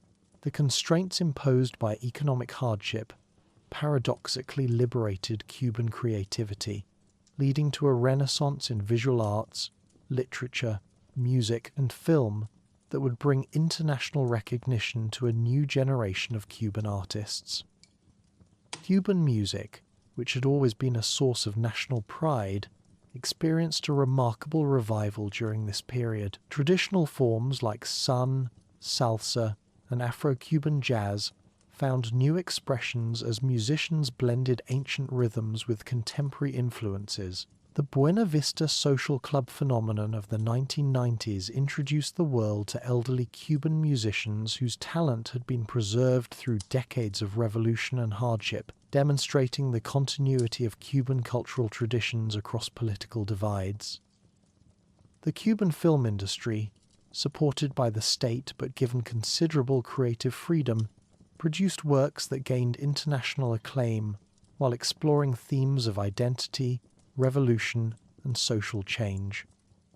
The constraints imposed by economic hardship paradoxically liberated Cuban creativity, leading to a renaissance in visual arts, literature, music, and film that would bring international recognition to a new generation of Cuban artists. Cuban music, which had always been a source of national pride, experienced a remarkable revival during this period. Traditional forms like son, salsa, and Afro-Cuban jazz found new expressions as musicians blended ancient rhythms with contemporary influences. The Buena Vista social club phenomenon of the 1990s introduced the world to elderly Cuban musicians whose talent had been preserved through decades of revolution and hardship, demonstrating the continuity of Cuban cultural traditions across political divides. The Cuban film industry, supported by the state but given considerable creative freedom, produced works that gained international acclaim while exploring themes of identity, revolution, and social change.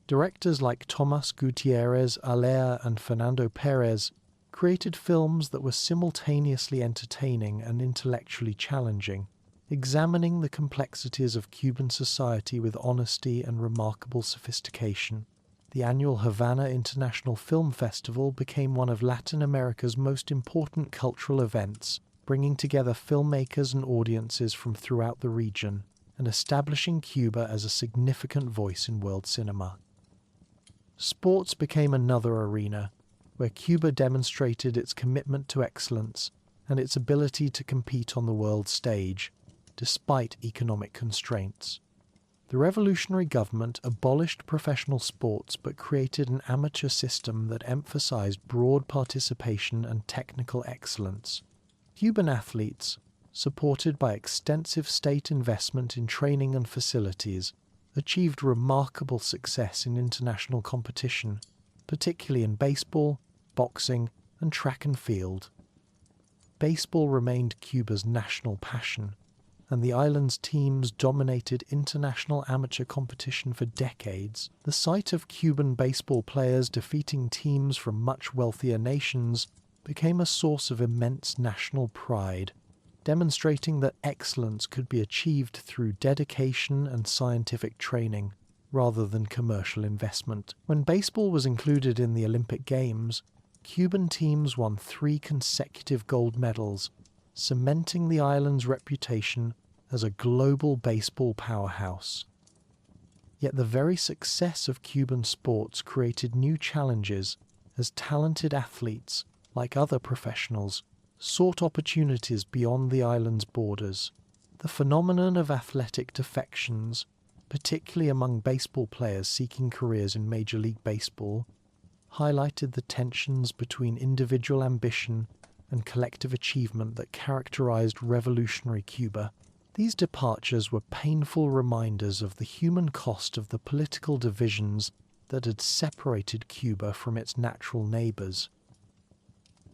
Directors like Tomas Gutierrez Alea and Fernando Perez created films that were simultaneously entertaining and intellectually challenging, examining the complexities of Cuban society with honesty and remarkable sophistication. The annual Havana International Film Festival became one of Latin America's most important cultural events, bringing together filmmakers and audiences from throughout the region and establishing Cuba as a significant voice in world cinema. Sports became another arena where Cuba demonstrated its commitment to excellence and its ability to compete on the world stage, despite economic constraints. The revolutionary government abolished professional sports but created an amateur system that emphasized broad participation and technical excellence. Cuban athletes, supported by extensive state investment in training and facilities, achieved remarkable success in international competition, particularly in baseball, boxing, and track and field. Baseball remained Cuba's national passion, and the island's teams dominated international amateur competition for decades. The sight of Cuban baseball players defeating teams from much wealthier nations became a source of immense national pride, demonstrating that excellence could be achieved through dedication and scientific training, rather than commercial investment. When baseball was included in the Olympic Games, Cuban teams won 3 consecutive gold medals, cementing the island's reputation as a global baseball powerhouse. Yet the very success of Cuban sports created new challenges as talented athletes, like other professionals, sought opportunities beyond the island's borders. The phenomenon of athletic defections, particularly among baseball players seeking careers in Major League Baseball, highlighted the tensions between individual ambition and collective achievement that characterized revolutionary Cuba. These departures were painful reminders of the human cost of the political divisions that had separated Cuba from its natural neighbors.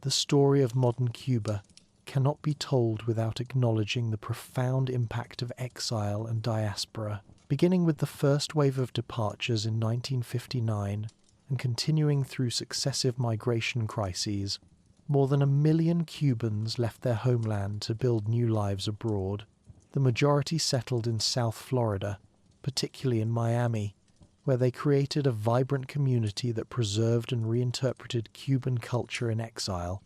The story of modern Cuba cannot be told without acknowledging the profound impact of exile and diaspora, beginning with the first wave of departures in 1959 and continuing through successive migration crises. More than 1 million Cubans left their homeland to build new lives abroad. The majority settled in South Florida, particularly in Miami, where they created a vibrant community that preserved and reinterpreted Cuban culture in exile.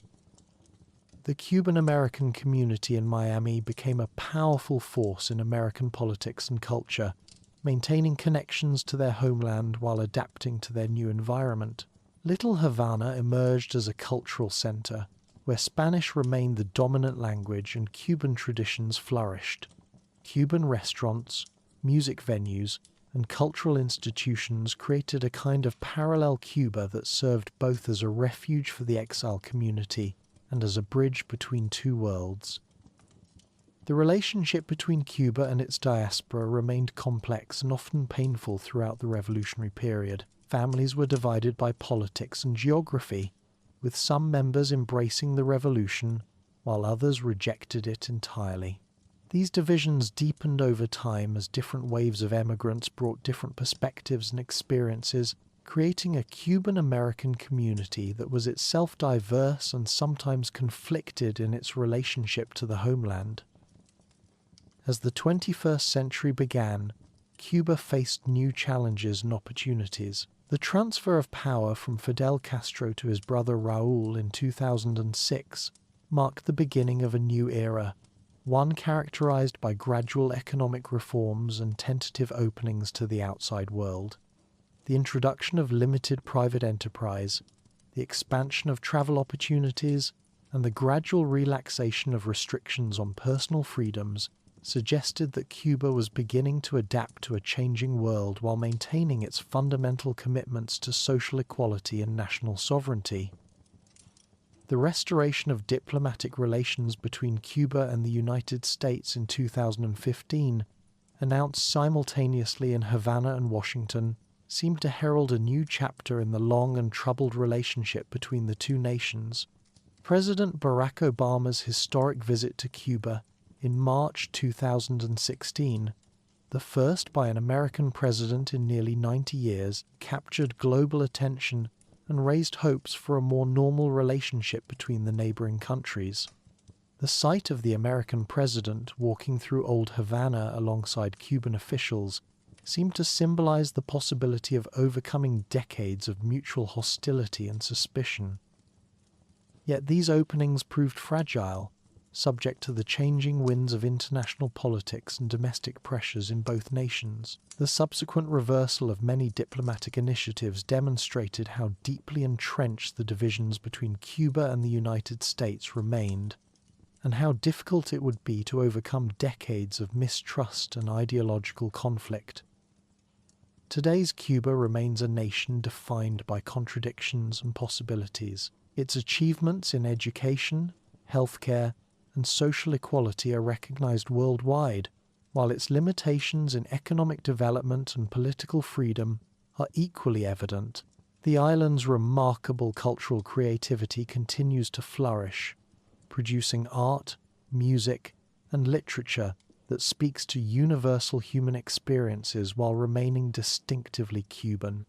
The Cuban-American community in Miami became a powerful force in American politics and culture, maintaining connections to their homeland while adapting to their new environment. Little Havana emerged as a cultural center, where Spanish remained the dominant language and Cuban traditions flourished. Cuban restaurants, music venues, and cultural institutions created a kind of parallel Cuba that served both as a refuge for the exile community and as a bridge between two worlds. The relationship between Cuba and its diaspora remained complex and often painful throughout the revolutionary period. Families were divided by politics and geography, with some members embracing the revolution while others rejected it entirely. These divisions deepened over time as different waves of emigrants brought different perspectives and experiences, creating a Cuban-American community that was itself diverse and sometimes conflicted in its relationship to the homeland. As the 21st century began, Cuba faced new challenges and opportunities. The transfer of power from Fidel Castro to his brother Raúl in 2006 marked the beginning of a new era, one characterized by gradual economic reforms and tentative openings to the outside world. The introduction of limited private enterprise, the expansion of travel opportunities, and the gradual relaxation of restrictions on personal freedoms suggested that Cuba was beginning to adapt to a changing world while maintaining its fundamental commitments to social equality and national sovereignty. The restoration of diplomatic relations between Cuba and the United States in 2015, announced simultaneously in Havana and Washington, seemed to herald a new chapter in the long and troubled relationship between the two nations. President Barack Obama's historic visit to Cuba in March 2016, the first by an American president in nearly 90 years, captured global attention and raised hopes for a more normal relationship between the neighboring countries. The sight of the American president walking through old Havana alongside Cuban officials seemed to symbolize the possibility of overcoming decades of mutual hostility and suspicion. Yet these openings proved fragile, subject to the changing winds of international politics and domestic pressures in both nations. The subsequent reversal of many diplomatic initiatives demonstrated how deeply entrenched the divisions between Cuba and the United States remained, and how difficult it would be to overcome decades of mistrust and ideological conflict. Today's Cuba remains a nation defined by contradictions and possibilities. Its achievements in education, healthcare, and social equality are recognized worldwide, while its limitations in economic development and political freedom are equally evident. The island's remarkable cultural creativity continues to flourish, producing art, music, and literature that speaks to universal human experiences while remaining distinctively Cuban.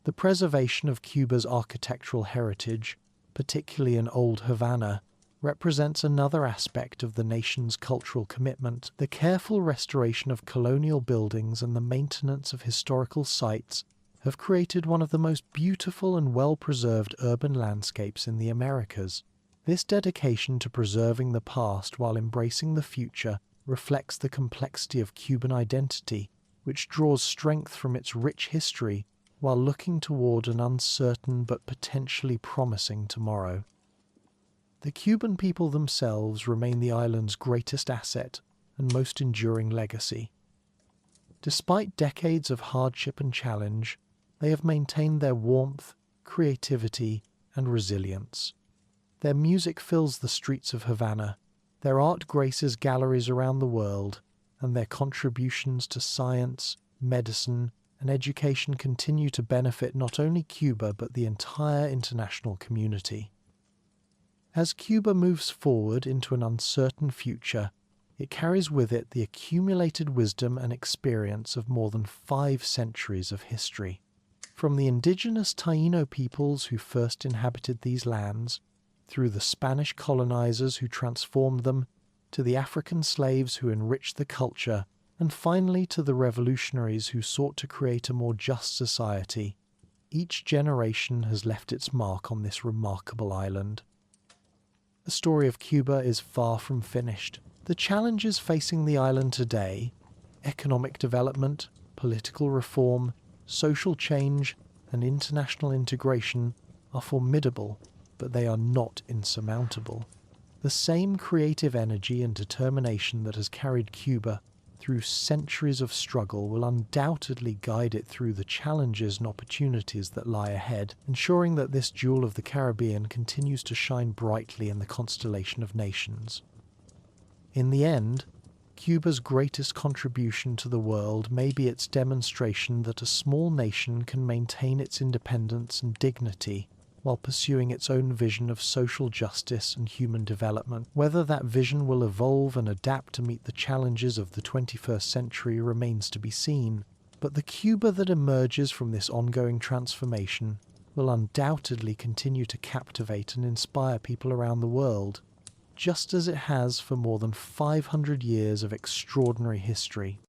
The preservation of Cuba's architectural heritage, particularly in old Havana, represents another aspect of the nation's cultural commitment. The careful restoration of colonial buildings and the maintenance of historical sites have created one of the most beautiful and well-preserved urban landscapes in the Americas. This dedication to preserving the past while embracing the future reflects the complexity of Cuban identity, which draws strength from its rich history while looking toward an uncertain but potentially promising tomorrow. The Cuban people themselves remain the island's greatest asset and most enduring legacy. Despite decades of hardship and challenge, they have maintained their warmth, creativity, and resilience. Their music fills the streets of Havana, their art graces galleries around the world, and their contributions to science, medicine, and education continue to benefit not only Cuba but the entire international community. As Cuba moves forward into an uncertain future, it carries with it the accumulated wisdom and experience of more than 5 centuries of history. From the indigenous Taíno peoples who first inhabited these lands, through the Spanish colonizers who transformed them, to the African slaves who enriched the culture, and finally to the revolutionaries who sought to create a more just society, each generation has left its mark on this remarkable island. The story of Cuba is far from finished. The challenges facing the island today, economic development, political reform, social change, and international integration, are formidable, but they are not insurmountable. The same creative energy and determination that has carried Cuba through centuries of struggle will undoubtedly guide it through the challenges and opportunities that lie ahead, ensuring that this jewel of the Caribbean continues to shine brightly in the constellation of nations. In the end, Cuba's greatest contribution to the world may be its demonstration that a small nation can maintain its independence and dignity while pursuing its own vision of social justice and human development. Whether that vision will evolve and adapt to meet the challenges of the 21st century remains to be seen, but the Cuba that emerges from this ongoing transformation will undoubtedly continue to captivate and inspire people around the world, just as it has for more than 500 years of extraordinary history.